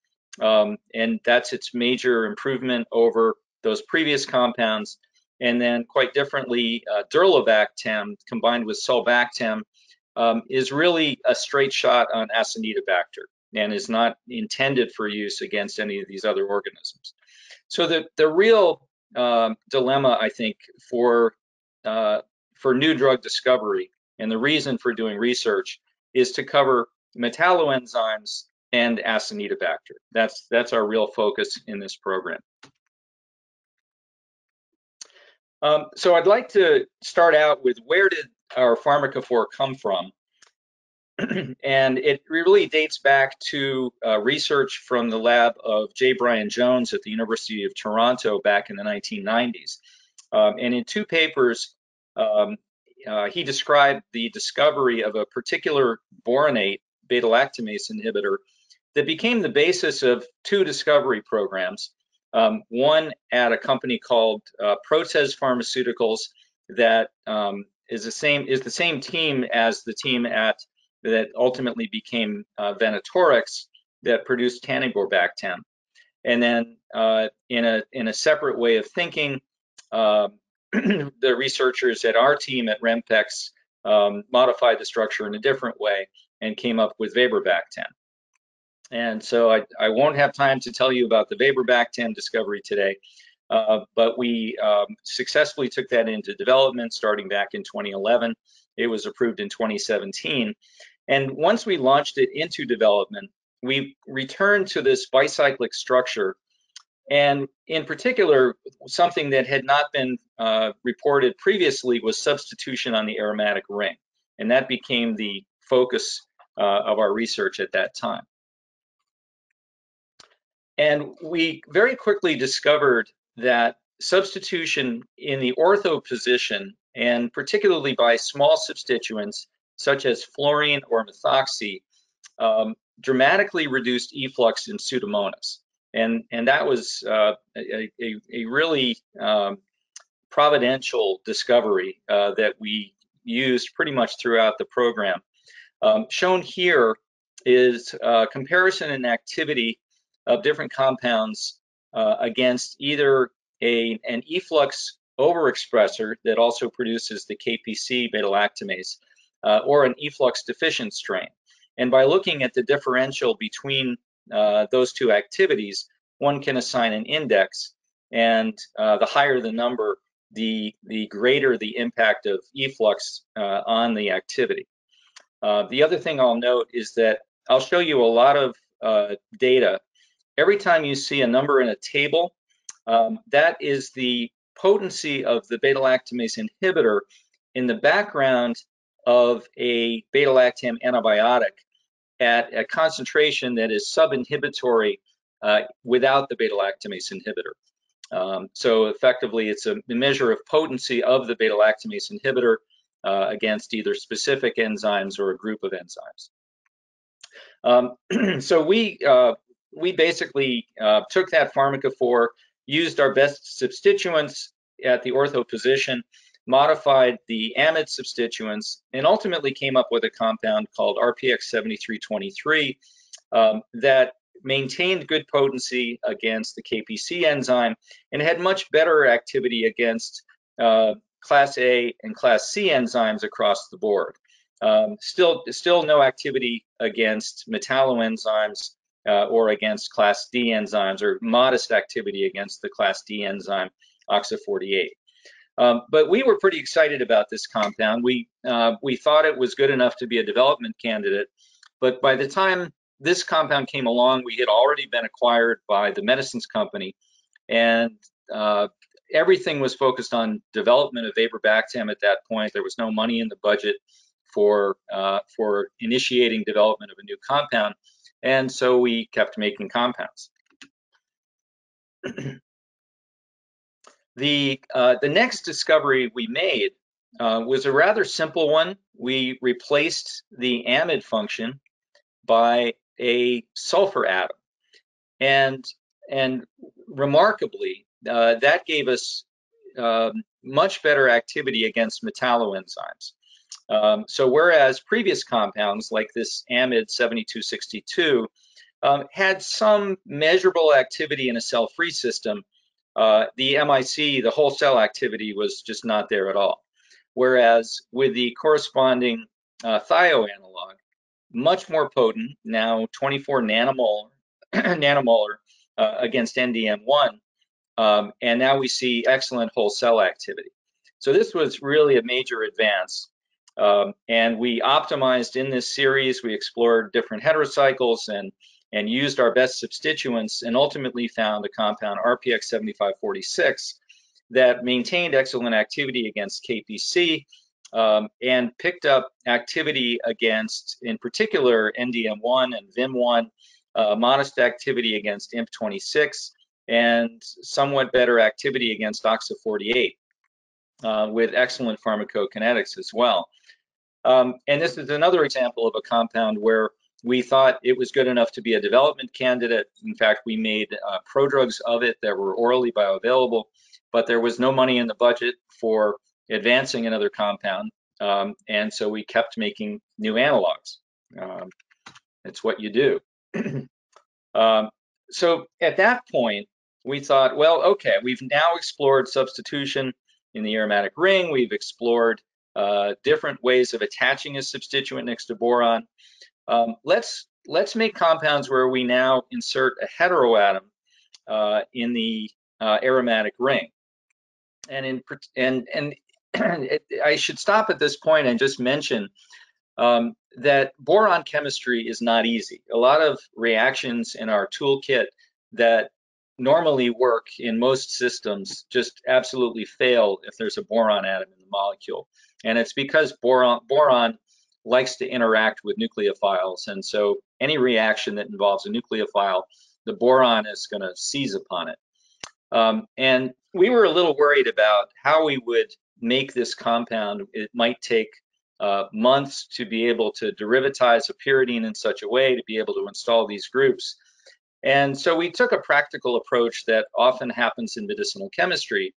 D: and that's its major improvement over those previous compounds. And then quite differently, Durlobactam combined with sulbactam is really a straight shot on Acinetobacter and is not intended for use against any of these other organisms. So the real dilemma, I think, for new drug discovery, and the reason for doing research, is to cover Metallo enzymes and Acinetobacter. That's our real focus in this program. So I'd like to start out with, where did our pharmacophore come from? And it really dates back to research from the lab of J. Brian Jones at the University of Toronto back in the 1990s. And in two papers, he described the discovery of a particular boronate beta-lactamase inhibitor that became the basis of two discovery programs. One at a company called Protez Pharmaceuticals that is the same team as the team that ultimately became Venatorix, that produced Taniborbactam. And then in a separate way of thinking, the researchers at our team at Qpex modified the structure in a different way and came up with Vaborbactam. And so I won't have time to tell you about the Vaborbactam discovery today, but we successfully took that into development starting back in 2011. It was approved in 2017. And once we launched it into development, we returned to this bicyclic structure. And in particular, something that had not been reported previously was substitution on the aromatic ring. And that became the focus of our research at that time. And we very quickly discovered that substitution in the ortho position, and particularly by small substituents such as fluorine or methoxy, dramatically reduced efflux in Pseudomonas. And that was a really providential discovery that we used pretty much throughout the program. Shown here is comparison in activity of different compounds against either an efflux overexpressor that also produces the Qpc beta-lactamase or an efflux deficient strain. And by looking at the differential between those two activities, one can assign an index, and the higher the number, the greater the impact of efflux on the activity. The other thing I'll note is that I'll show you a lot of data. Every time you see a number in a table, that is the potency of the beta-lactamase inhibitor in the background of a beta-lactam antibiotic at a concentration that is sub-inhibitory without the beta-lactamase inhibitor. So effectively, it's a measure of potency of the beta-lactamase inhibitor against either specific enzymes or a group of enzymes. So we basically took that pharmacophore, used our best substituents at the ortho position, modified the amide substituents, and ultimately came up with a compound called RPX7323 that maintained good potency against the Qpc enzyme and had much better activity against Class A and Class C enzymes across the board. Still no activity against Metallo enzymes or against Class D enzymes, or modest activity against the Class D enzyme OXA48. But we were pretty excited about this compound. We thought it was good enough to be a development candidate, but by the time this compound came along, we had already been acquired by the medicines company, and everything was focused on development of Xeruborbactam at that point. There was no money in the budget for initiating development of a new compound, and so we kept making compounds. The next discovery we made was a rather simple one. We replaced the amide function by a sulfur atom, and remarkably, that gave us much better activity against Metallo enzymes. So whereas previous compounds like this amide 7262 had some measurable activity in a cell-free system, the MIC, the whole cell activity, was just not there at all. Whereas with the corresponding thio analog, much more potent, now 24 nanomolar against NDM1, and now we see excellent whole cell activity. So this was really a major advance. And we optimized in this series. We explored different heterocycles and used our best substituents, and ultimately found a compound RPX7546 that maintained excellent activity against Qpc and picked up activity against, in particular, NDM1 and VIM1, modest activity against IMP26, and somewhat better activity against OXA48 with excellent pharmacokinetics as well. And this is another example of a compound where we thought it was good enough to be a development candidate. In fact, we made prodrugs of it that were orally bioavailable, but there was no money in the budget for advancing another compound. And so we kept making new analogs. It's what you do. So at that point, we thought, well, okay, we've now explored substitution in the aromatic ring. We've explored different ways of attaching a substituent next to boron. Let's make compounds where we now insert a heteroatom in the aromatic ring. And I should stop at this point and just mention that boron chemistry is not easy. A lot of reactions in our toolkit that normally work in most systems just absolutely fail if there's a boron atom in the molecule. And it's because boron likes to interact with nucleophiles. And so any reaction that involves a nucleophile, the boron is going to seize upon it. And we were a little worried about how we would make this compound. It might take months to be able to derivatize a pyridine in such a way to be able to install these groups. And so we took a practical approach that often happens in medicinal chemistry,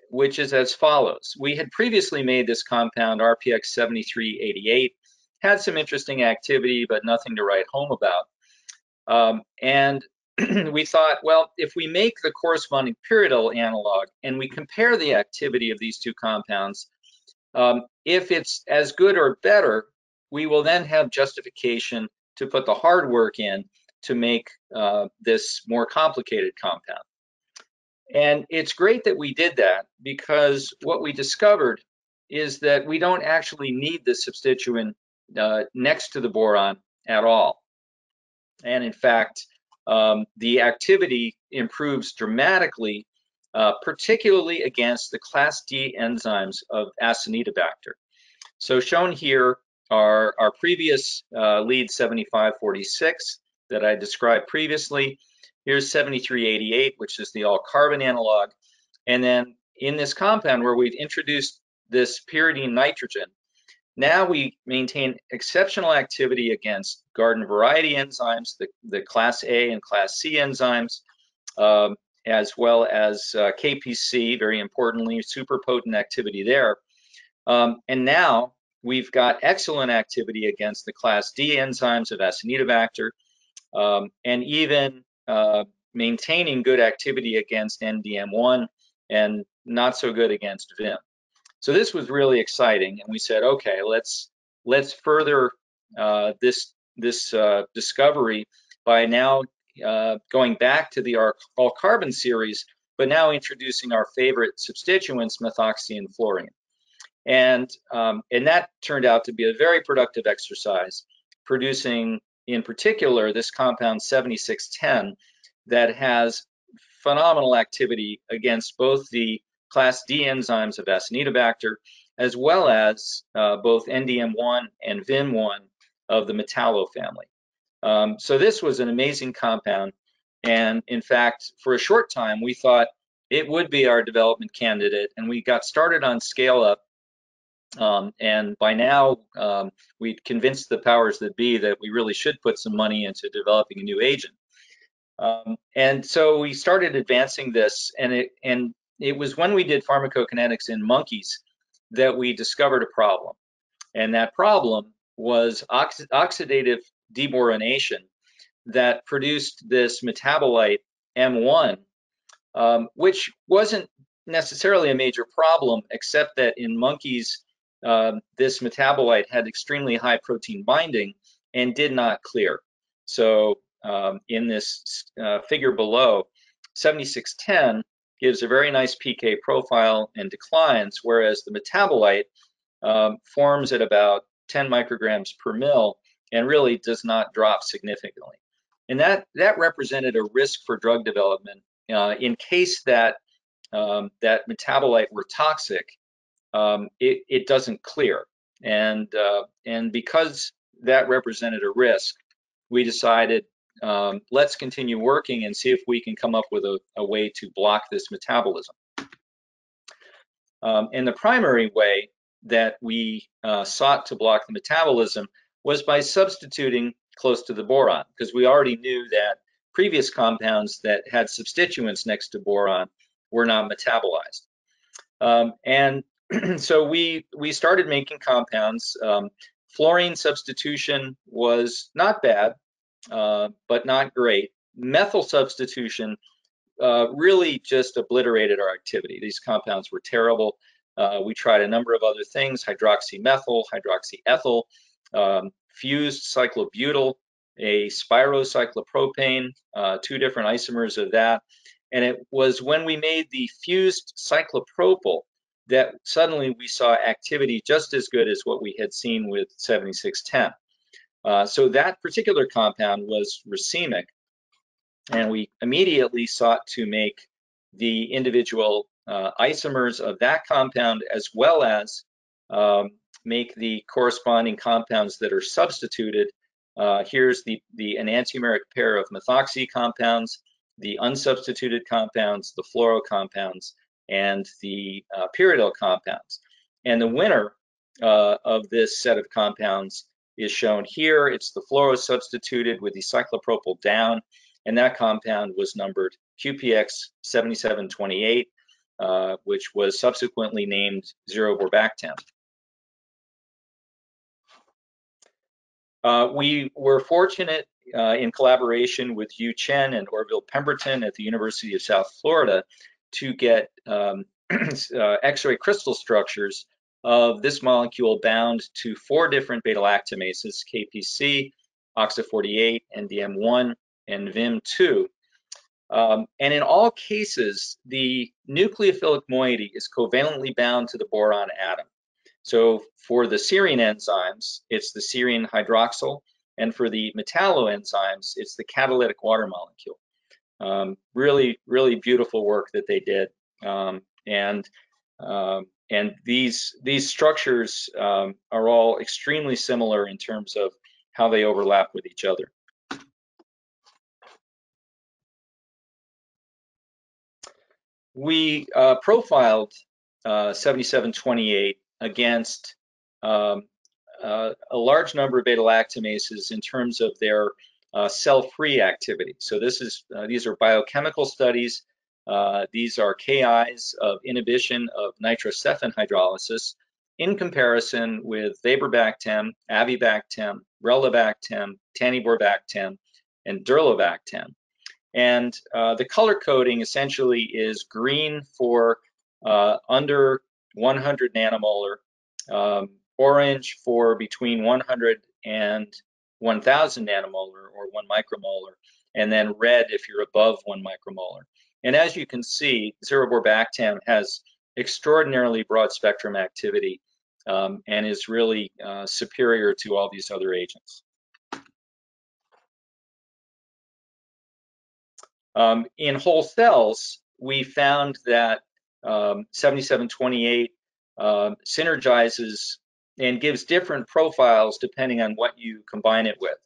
D: which is as follows. We had previously made this compound, RPX 7388, had some interesting activity, but nothing to write home about. And we thought, well, if we make the corresponding pyridyl analog and we compare the activity of these two compounds, if it's as good or better, we will then have justification to put the hard work in to make this more complicated compound. And it's great that we did that, because what we discovered is that we don't actually need the substituent next to the boron at all. And in fact, the activity improves dramatically, particularly against the class D enzymes of Acinetobacter. So shown here are our previous lead 7546 that I described previously. Here's 7388, which is the all-carbon analog. And then in this compound where we've introduced this pyridine nitrogen, now we maintain exceptional activity against garden variety enzymes, the class A and class C enzymes, as well as KPC, very importantly, super potent activity there. And now we've got excellent activity against the class D enzymes of Acinetobacter, and even maintaining good activity against NDM1 and not so good against VIM. So this was really exciting, and we said, okay, let's further this discovery by now going back to the all-carbon series, but now introducing our favorite substituents, methoxy and fluorine. And that turned out to be a very productive exercise, producing in particular this compound 7610 that has phenomenal activity against both the class D enzymes of Acinetobacter, as well as both NDM1 and VIM1 of the Metallo family. So this was an amazing compound. And in fact, for a short time, we thought it would be our development candidate, and we got started on scale up. And by now, we'd convinced the powers that be that we really should put some money into developing a new agent. And so we started advancing this, and it was when we did pharmacokinetics in monkeys that we discovered a problem. And that problem was oxidative deboronation that produced this metabolite M1, which wasn't necessarily a major problem, except that in monkeys, this metabolite had extremely high protein binding and did not clear. So in this figure below, 7610 gives a very nice PK profile and declines, whereas the metabolite forms at about 10 micrograms per mil and really does not drop significantly. And that represented a risk for drug development in case that that metabolite were toxic. It doesn't clear, and because that represented a risk, we decided let's continue working and see if we can come up with a way to block this metabolism. And the primary way that we sought to block the metabolism was by substituting close to the boron, because we already knew that previous compounds that had substituents next to boron were not metabolized. And so we started making compounds. Fluorine substitution was not bad, but not great. Methyl substitution really just obliterated our activity. These compounds were terrible. We tried a number of other things: hydroxymethyl, hydroxyethyl, fused cyclobutyl, a spirocyclopropane, 2 different isomers of that. And it was when we made the fused cyclopropyl that suddenly we saw activity just as good as what we had seen with 7610. So that particular compound was racemic, and we immediately sought to make the individual isomers of that compound, as well as make the corresponding compounds that are substituted. Here's the enantiomeric pair of methoxy compounds, the unsubstituted compounds, the fluoro compounds, and the pyridyl compounds. And the winner of this set of compounds is shown here. It's the fluoro substituted with the cyclopropyl down, and that compound was numbered Qpex 7728, which was subsequently named Xeruborbactam. We were fortunate in collaboration with Yu Chen and Orville Pemberton at the University of South Florida to get X-ray crystal structures of this molecule bound to 4 different beta-lactamases, KPC, OXA48, NDM1, and VIM2. And in all cases, the nucleophilic moiety is covalently bound to the boron atom. So for the serine enzymes, it's the serine hydroxyl, and for the Metallo enzymes, it's the catalytic water molecule. Really, really beautiful work that they did. And these structures are all extremely similar in terms of how they overlap with each other. We profiled 7728 against a large number of beta-lactamases in terms of their cell-free activity. So these are biochemical studies. These are KIs of inhibition of nitrocephin hydrolysis in comparison with Vaporbactam, Avibactam, Relebactam, Taniborbactam, and Durlobactam. And the color coding essentially is green for under 100 nanomolar, orange for between 100 and 1,000 nanomolar or 1 micromolar, and then red if you're above 1 micromolar. And as you can see, Xeruborbactam has extraordinarily broad spectrum activity and is really superior to all these other agents. In whole cells, we found that 7728 synergizes and gives different profiles depending on what you combine it with.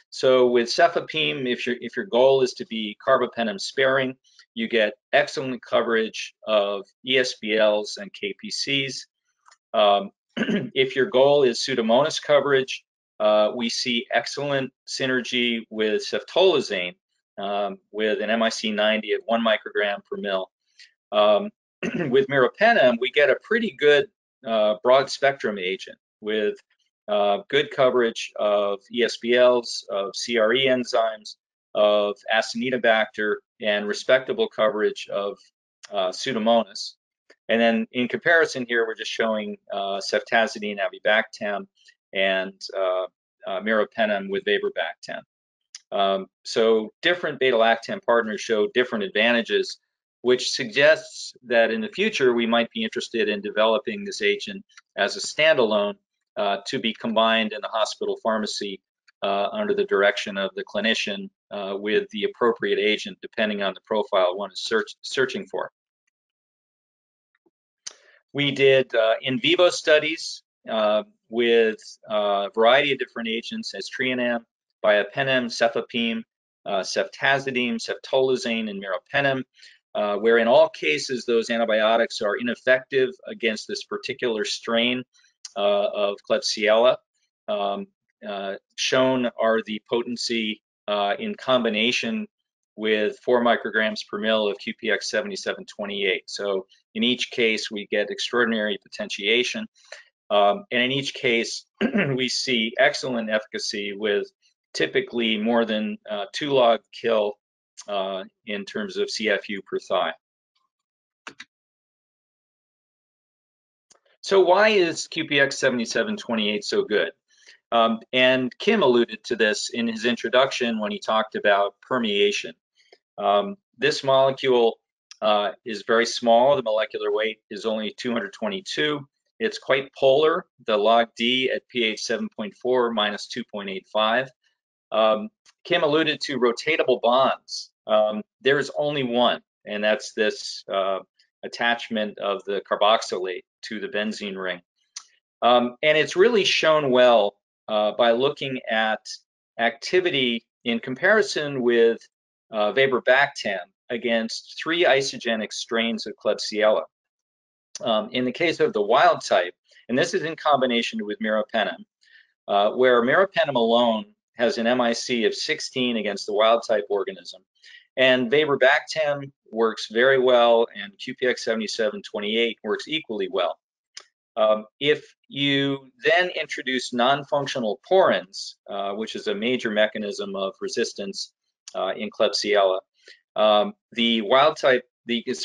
D: So with cefepime, if your goal is to be carbapenem sparing, you get excellent coverage of ESBLs and KPCs. If your goal is Pseudomonas coverage, we see excellent synergy with ceftolozane with an MIC90 at 1 microgram per mil. With meropenem, we get a pretty good broad spectrum agent with good coverage of ESBLs, of CRE enzymes, of Acinetobacter, and respectable coverage of Pseudomonas. And then in comparison here, we're just showing ceftazidime, avibactam, and meropenem with Vaporbactam. So different beta-lactam partners show different advantages, which suggests that in the future we might be interested in developing this agent as a standalone to be combined in the hospital pharmacy under the direction of the clinician with the appropriate agent depending on the profile one is searching for. We did in vivo studies with a variety of different agents as trianam, biopenem, cefepime, ceftazidime, ceftolozane, and meropenem, where in all cases those antibiotics are ineffective against this particular strain of Klebsiella. Shown are the potency in combination with 4 micrograms per mil of Qpex 7728. So in each case, we get extraordinary potentiation. And in each case, we see excellent efficacy with typically more than 2 log kill in terms of CFU per thigh. So why is Qpex 7728 so good? And Kim alluded to this in his introduction when he talked about permeation. This molecule is very small. The molecular weight is only 222. It's quite polar. The log D at pH 7.4 minus 2.85. Kim alluded to rotatable bonds. There is only one, and that's this attachment of the carboxylate to the benzene ring. And it's really shown well by looking at activity in comparison with Vaporbactam against 3 isogenic strains of Klebsiella. In the case of the wild type, and this is in combination with meropenem, where meropenem alone has an MIC of 16 against the wild type organism. And Veibarbactam works very well, and Qpex 7728 works equally well. If you then introduce non-functional porins, which is a major mechanism of resistance in Klebsiella, the wild type, the MIC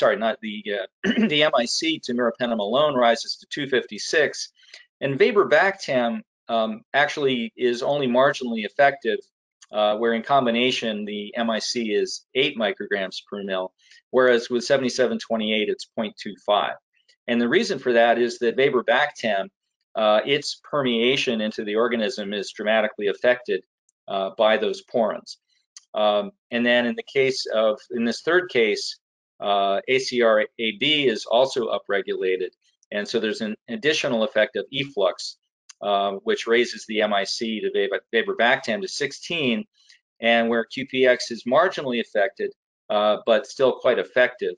D: to meropenem alone rises to 256, and Veibarbactam actually is only marginally effective, where in combination the MIC is 8 micrograms per mil, whereas with 7728 it's 0.25. And the reason for that is that Veibarbactam, its permeation into the organism is dramatically affected by those porins. And then in this third case, ACR-AB is also upregulated, and so there's an additional effect of efflux, which raises the MIC to Veibarbactam to 16, and where Qpex is marginally affected, but still quite effective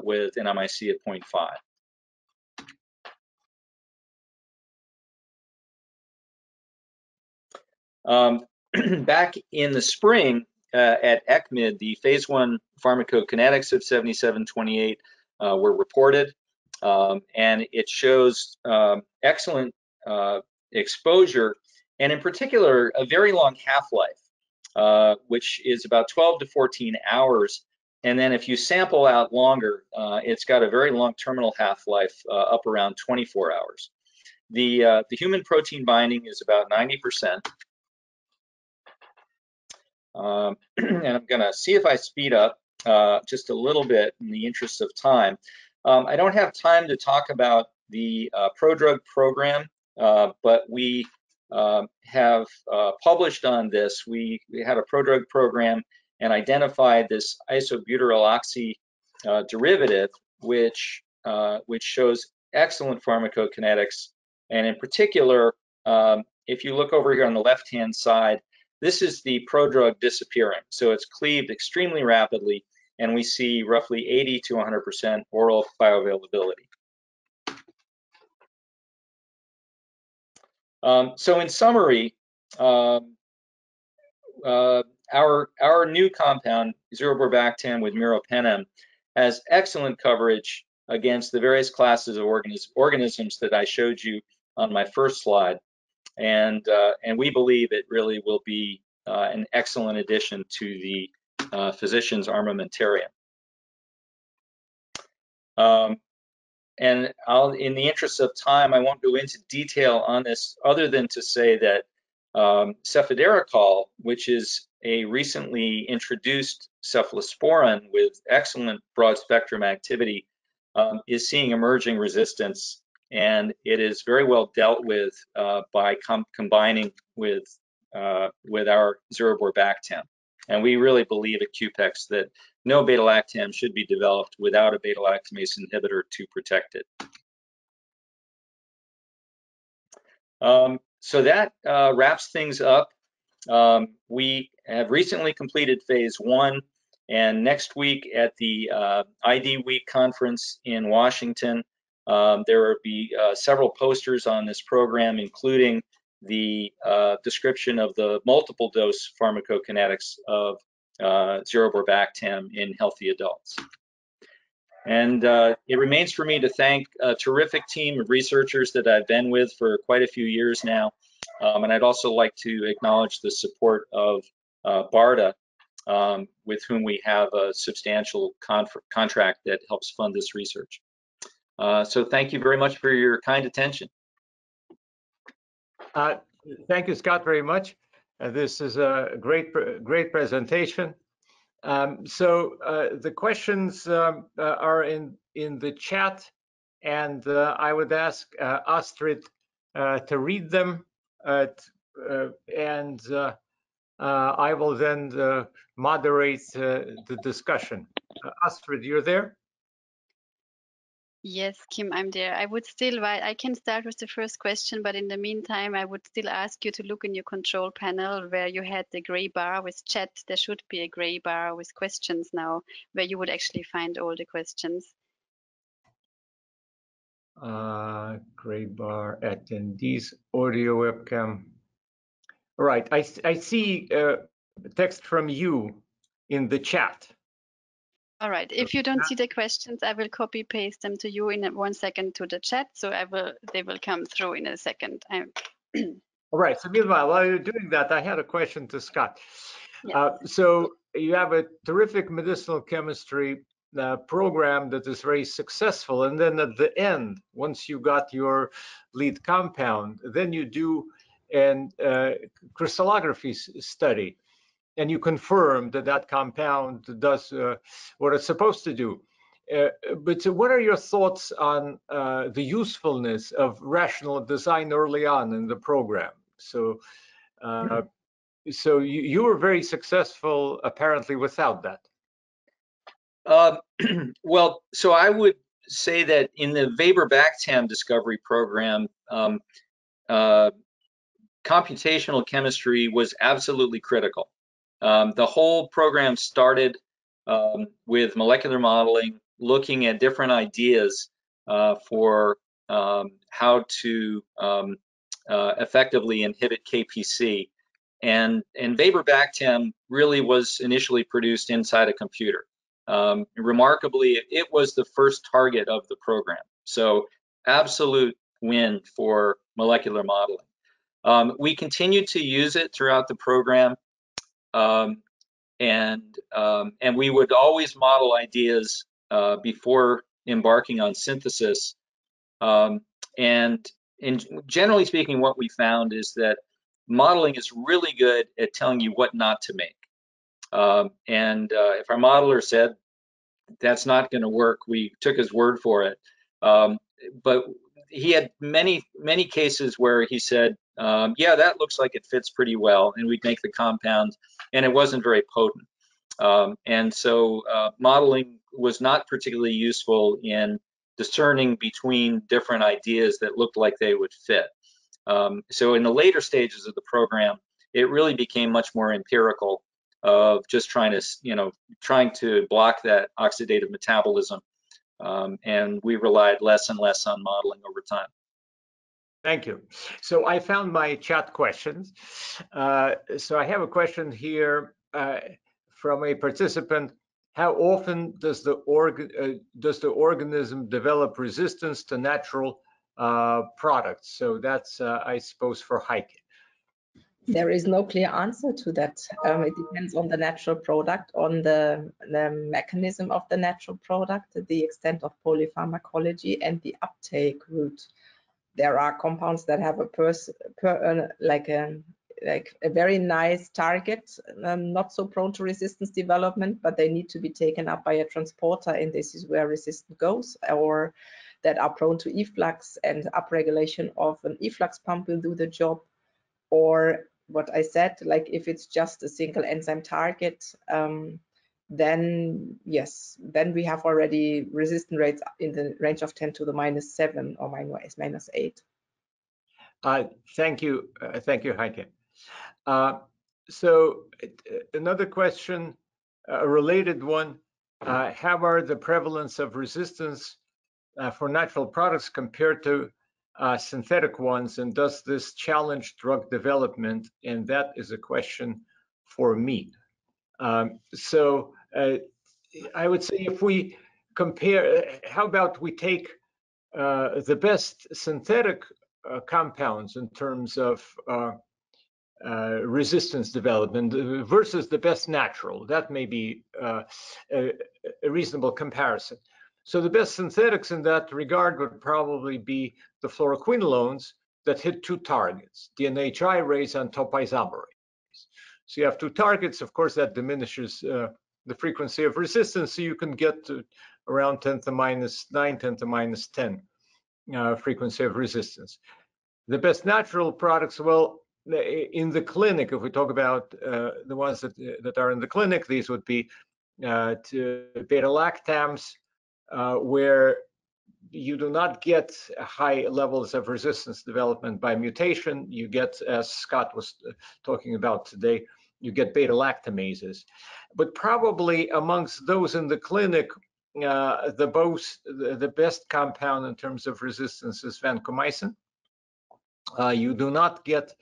D: with an MIC of 0.5. Back in the spring at ECMID, the phase 1 pharmacokinetics of 7728 were reported, and it shows excellent exposure, and in particular, a very long half-life, which is about 12 to 14 hours. And then if you sample out longer, it's got a very long terminal half-life, up around 24 hours. The human protein binding is about 90%. And I'm going to see if I speed up just a little bit in the interest of time. I don't have time to talk about the prodrug program, but we have published on this. We had a prodrug program and identified this isobutyryl derivative, which shows excellent pharmacokinetics. And in particular, if you look over here on the left-hand side, this is the prodrug disappearing. So it's cleaved extremely rapidly, and we see roughly 80 to 100% oral bioavailability. So in summary, our new compound, Xeruborbactam with meropenem, has excellent coverage against the various classes of organisms that I showed you on my first slide. And we believe it really will be an excellent addition to the physician's armamentarium. And in the interest of time, I won't go into detail on this other than to say that cefiderocol, which is a recently introduced cephalosporin with excellent broad spectrum activity, is seeing emerging resistance. And it is very well dealt with by combining with our Xeruborbactam. And we really believe at Qpex that no beta-lactam should be developed without a beta-lactamase inhibitor to protect it. So that wraps things up. We have recently completed phase 1, and next week at the ID Week conference in Washington, there will be several posters on this program, including the description of the multiple dose pharmacokinetics of Xeruborbactam in healthy adults. And it remains for me to thank a terrific team of researchers that I've been with for quite a few years now. And I'd also like to acknowledge the support of BARDA, with whom we have a substantial contract that helps fund this research. So thank you very much for your kind attention.
B: Thank you, Scott, very much. This is a great presentation. So the questions are in the chat, and I would ask Astrid to read them, and I will then moderate the discussion. Astrid, you're there?
A: Yes, Kim, I'm there. I would still, I can start with the first question, but in the meantime, I would still ask you to look in your control panel where you had the gray bar with chat. There should be a gray bar with questions now, where you would actually find all the questions.
B: Gray bar, attendees, audio webcam. Right. I see text from you in the chat.
A: All right. If you don't see the questions, I will copy paste them to you in 1 second to the chat. So they will come through in a second.
B: All right. So meanwhile, while you're doing that, I had a question to Scott.
A: Yeah.
B: So you have a terrific medicinal chemistry program that is very successful. And then at the end, once you got your lead compound, then you do an crystallography study. And you confirm that that compound does what it's supposed to do. But what are your thoughts on the usefulness of rational design early on in the program? So, so you were very successful apparently without that.
D: Well, so I would say that in the Weber-Bactam discovery program, computational chemistry was absolutely critical. The whole program started with molecular modeling, looking at different ideas for how to effectively inhibit KPC. And Weber-Bactam really was initially produced inside a computer. Remarkably, it was the first target of the program. So absolute win for molecular modeling. We continued to use it throughout the program, and we would always model ideas before embarking on synthesis. And generally speaking, what we found is that modeling is really good at telling you what not to make. If our modeler said that's not going to work, we took his word for it. But he had many cases where he said, yeah, that looks like it fits pretty well, and we'd make the compound, and it wasn't very potent. So modeling was not particularly useful in discerning between different ideas that looked like they would fit. So in the later stages of the program, it really became much more empirical of just trying to block that oxidative metabolism. And we relied less and less on modeling over time.
B: Thank you. So I found my chat questions. So I have a question here from a participant. How often does the organism develop resistance to natural products? So that's, I suppose, for Heike.
C: There is no clear answer to that. It depends on the natural product, on the mechanism of the natural product, the extent of polypharmacology, and the uptake route. There are compounds that have a very nice target, not so prone to resistance development, but they need to be taken up by a transporter, and this is where resistance goes, or that are prone to efflux, and upregulation of an efflux pump will do the job. Or what I said, like if it's just a single enzyme target, then yes, then we have already resistance rates in the range of 10 to the -7 or -8.
B: Thank you, Heike. So another question, a related one, how are the prevalence of resistance for natural products compared to synthetic ones, and does this challenge drug development? And that is a question for me. So I would say, if we compare, how about we take the best synthetic compounds in terms of resistance development versus the best natural. That may be a reasonable comparison. So the best synthetics in that regard would probably be the fluoroquinolones that hit two targets, the NHI-rase and topoisomerase. So you have two targets. Of course, that diminishes the frequency of resistance, so you can get to around 10 to the -9, 10 to the -10 frequency of resistance. The best natural products, well, in the clinic, if we talk about the ones that are in the clinic, these would be beta-lactams, where you do not get high levels of resistance development by mutation. You get, as Scott was talking about today, you get beta-lactamases. But probably amongst those in the clinic, the best compound in terms of resistance is vancomycin. You do not get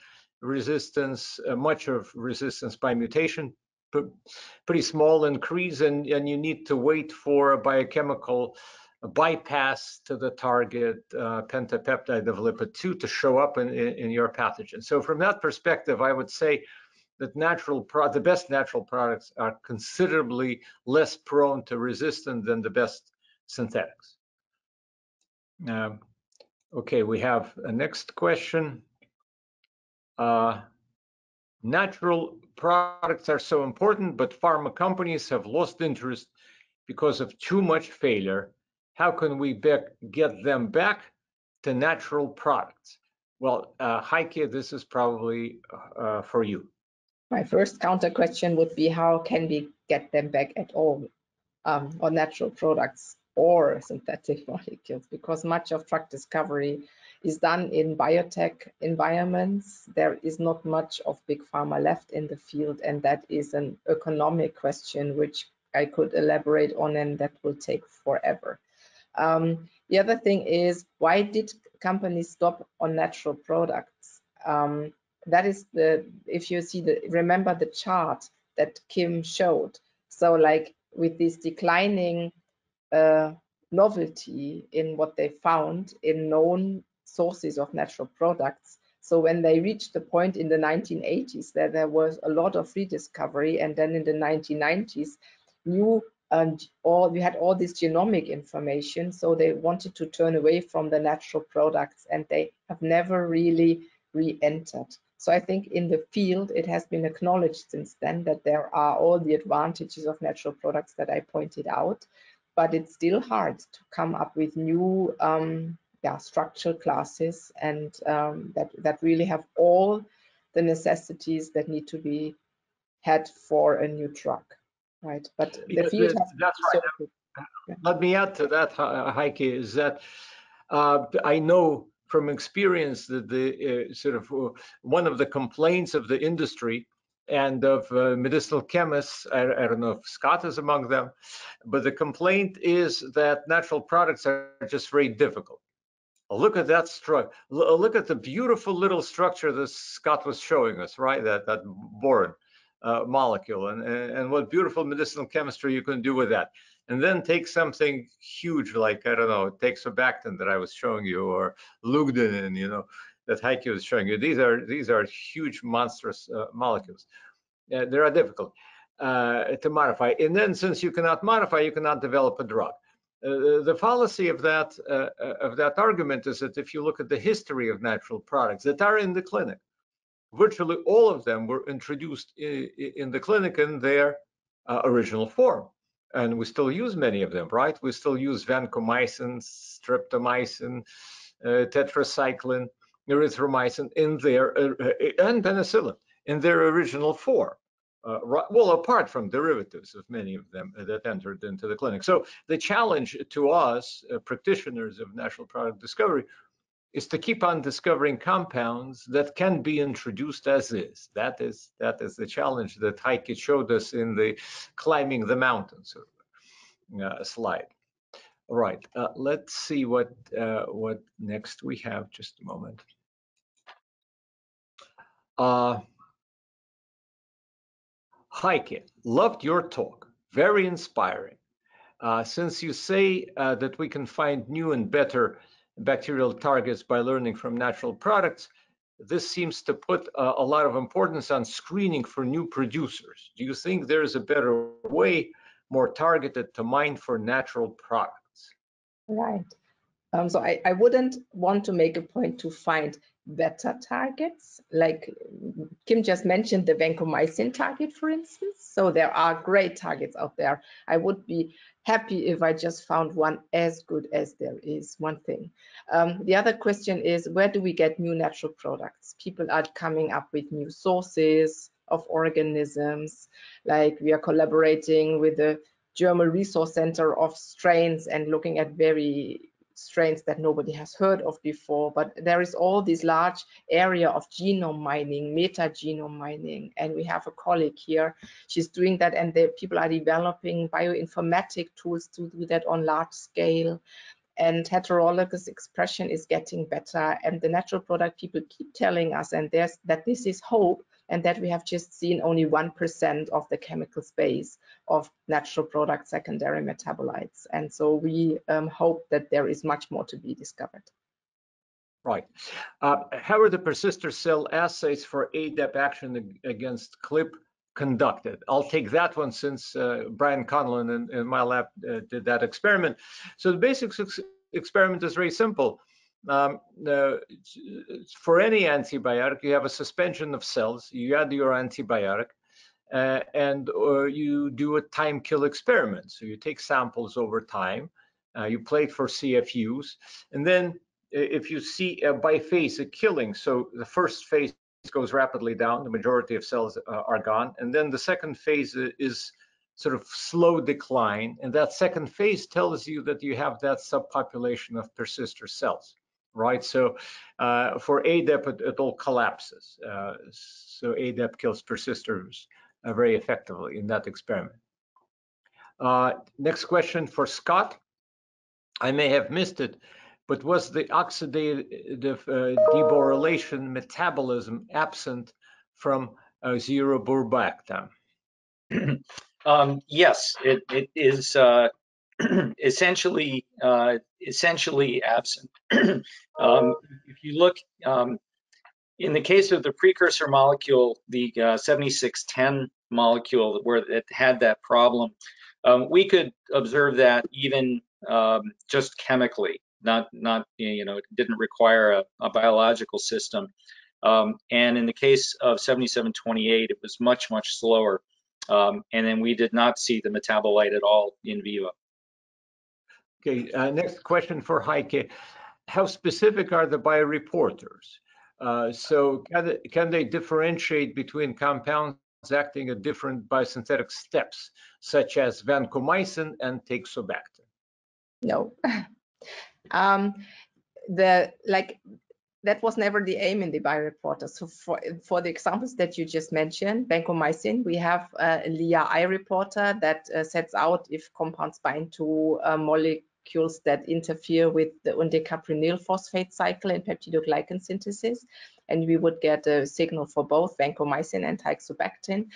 B: resistance, much of resistance by mutation, pretty small increase, and you need to wait for a biochemical bypass to the target pentapeptide of lipid 2 to show up in your pathogen. So from that perspective, I would say that the best natural products are considerably less prone to resistance than the best synthetics. Okay, we have a next question. Natural products are so important, but pharma companies have lost interest because of too much failure. How can we get them back to natural products? Well, Heike, this is probably for you.
C: My first counter question would be, how can we get them back at all on natural products or synthetic molecules? Because much of drug discovery is done in biotech environments. There is not much of big pharma left in the field, and that is an economic question which I could elaborate on, and that will take forever. The other thing is, why did companies stop on natural products? That is if you see remember the chart that Kim showed. So like with this declining novelty in what they found in known sources of natural products. So when they reached the point in the 1980s that there was a lot of rediscovery, and then in the 1990s, we had all this genomic information, so they wanted to turn away from the natural products, and they have never really re-entered. So I think in the field, it has been acknowledged since then that there are all the advantages of natural products that I pointed out, but it's still hard to come up with new structural classes and that really have all the necessities that need to be had for a new drug, right? But the field has
B: that's right. Yeah. Let me add to that, Heike, is that I know from experience that the sort of one of the complaints of the industry and of medicinal chemists, I don't know if Scott is among them, but the complaint is that natural products are just very difficult. Look at that structure. Look at the beautiful little structure that Scott was showing us, right? That boron molecule, and what beautiful medicinal chemistry you can do with that. And then take something huge like, I don't know, take surfactant that I was showing you, or lugdinin, you know, that Heike was showing you. These are huge, monstrous molecules. They are difficult to modify. And then, since you cannot modify, you cannot develop a drug. The fallacy of that argument is that if you look at the history of natural products that are in the clinic, virtually all of them were introduced in the clinic in their original form. And we still use many of them, right? We still use vancomycin, streptomycin, tetracycline, erythromycin in their and penicillin in their original form. Well, apart from derivatives of many of them that entered into the clinic. So the challenge to us, practitioners of natural product discovery, is to keep on discovering compounds that can be introduced as is. That is the challenge that Heike showed us in the climbing the mountains slide. All right, let's see what next we have. Just a moment. Heike, loved your talk. Very inspiring. Since you say that we can find new and better bacterial targets by learning from natural products, this seems to put a lot of importance on screening for new producers. Do you think there is a better way, more targeted, to mine for natural products?
C: Right. So I wouldn't want to make a point to find better targets. Like Kim just mentioned, the vancomycin target, for instance. So there are great targets out there. I would be happy if I just found one as good as there is, one thing. The other question is, where do we get new natural products? People are coming up with new sources of organisms. Like we are collaborating with the German Resource Center of Strains and looking at very strains that nobody has heard of before, but there is all this large area of genome mining, metagenome mining, and we have a colleague here, she's doing that, and the people are developing bioinformatic tools to do that on large scale. and heterologous expression is getting better, and the natural product people keep telling us and that this is hope, and that we have just seen only 1% of the chemical space of natural product secondary metabolites. And so we hope that there is much more to be discovered.
B: Right. How are the persister cell assays for ADAP action against CLIP conducted? I'll take that one since Brian Conlon in my lab did that experiment. So the basic experiment is very simple. For any antibiotic, you have a suspension of cells, you add your antibiotic, and you do a time kill experiment. So you take samples over time, you plate for CFUs, and then if you see by phase a killing, so the first phase goes rapidly down, the majority of cells are gone, and then the second phase is sort of slow decline, and that second phase tells you that you have that subpopulation of persister cells, right? So for ADAP, it all collapses. So ADAP kills persisters very effectively in that experiment. Next question for Scott. I may have missed it, but was the oxidative deborylation metabolism absent from Xeruborbactam?
D: Yes, it is essentially absent. If you look in the case of the precursor molecule, the 7610 molecule where it had that problem, we could observe that even just chemically, not it didn't require a biological system. And in the case of 7728, it was much slower. And then we did not see the metabolite at all in vivo.
B: Okay, next question for Heike. How specific are the bioreporters? So can they differentiate between compounds acting at different biosynthetic steps, such as vancomycin and teixobactam?
C: No. That was never the aim in the bioreporter. So for the examples that you just mentioned, vancomycin, we have a LIA-I reporter that sets out if compounds bind to molecules that interfere with the undecaprynyl phosphate cycle in peptidoglycan synthesis, and we would get a signal for both vancomycin and teixobactam.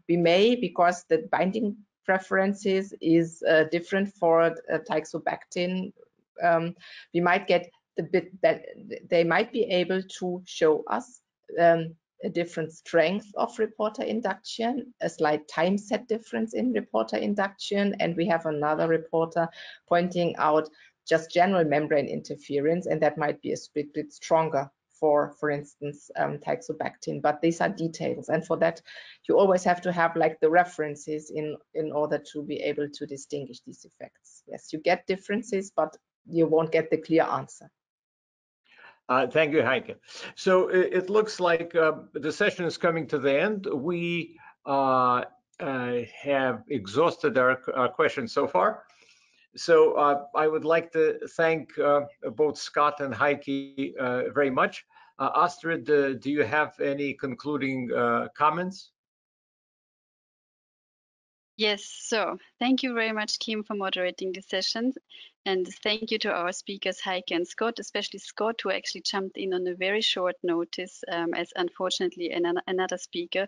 C: We may, because the binding preferences is different for teixobactam, we might get the bit that they might be able to show us a different strength of reporter induction, a slight time set difference in reporter induction, and we have another reporter pointing out just general membrane interference, and that might be a bit stronger for instance, teixobactam. But these are details, and for that you always have to have like the references in order to be able to distinguish these effects. Yes, you get differences, but you won't get the clear answer.
B: Thank you, Heike. So it looks like the session is coming to the end. We have exhausted our questions so far. So I would like to thank both Scott and Heike very much. Astrid, do you have any concluding comments?
A: Yes, so thank you very much, Kim, for moderating the sessions. And thank you to our speakers, Heike and Scott, especially Scott, who actually jumped in on a very short notice, as unfortunately another speaker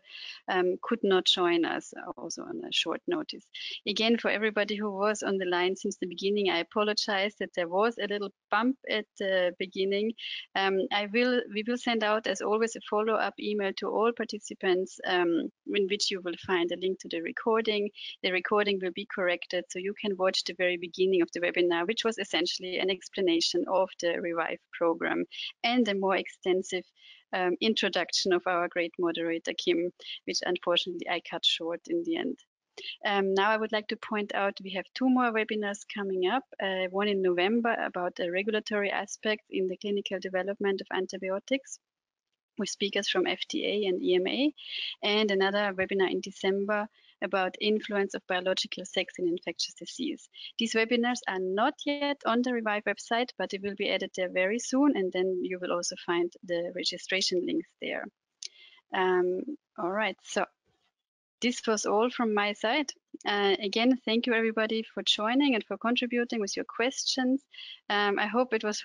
A: could not join us also on a short notice. Again, for everybody who was on the line since the beginning, I apologize that there was a little bump at the beginning. We will send out, as always, a follow-up email to all participants in which you will find a link to the recording. The recording will be corrected, so you can watch the very beginning of the webinar, which was essentially an explanation of the REVIVE program and a more extensive introduction of our great moderator, Kim, which unfortunately I cut short in the end. Now I would like to point out we have 2 more webinars coming up, one in November about the regulatory aspects in the clinical development of antibiotics with speakers from FDA and EMA, and another webinar in December about influence of biological sex in infectious disease. These webinars are not yet on the REVIVE website, but it will be added there very soon, and then you will also find the registration links there. All right, so this was all from my side. Again, thank you everybody for joining and for contributing with your questions. I hope it was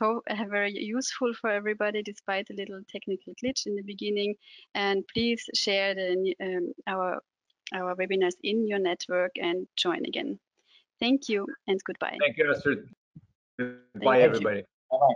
A: very useful for everybody despite a little technical glitch in the beginning. And please share our webinars in your network and join again. Thank you and goodbye.
B: Thank you, Astrid. Goodbye, everybody.
D: Bye-bye.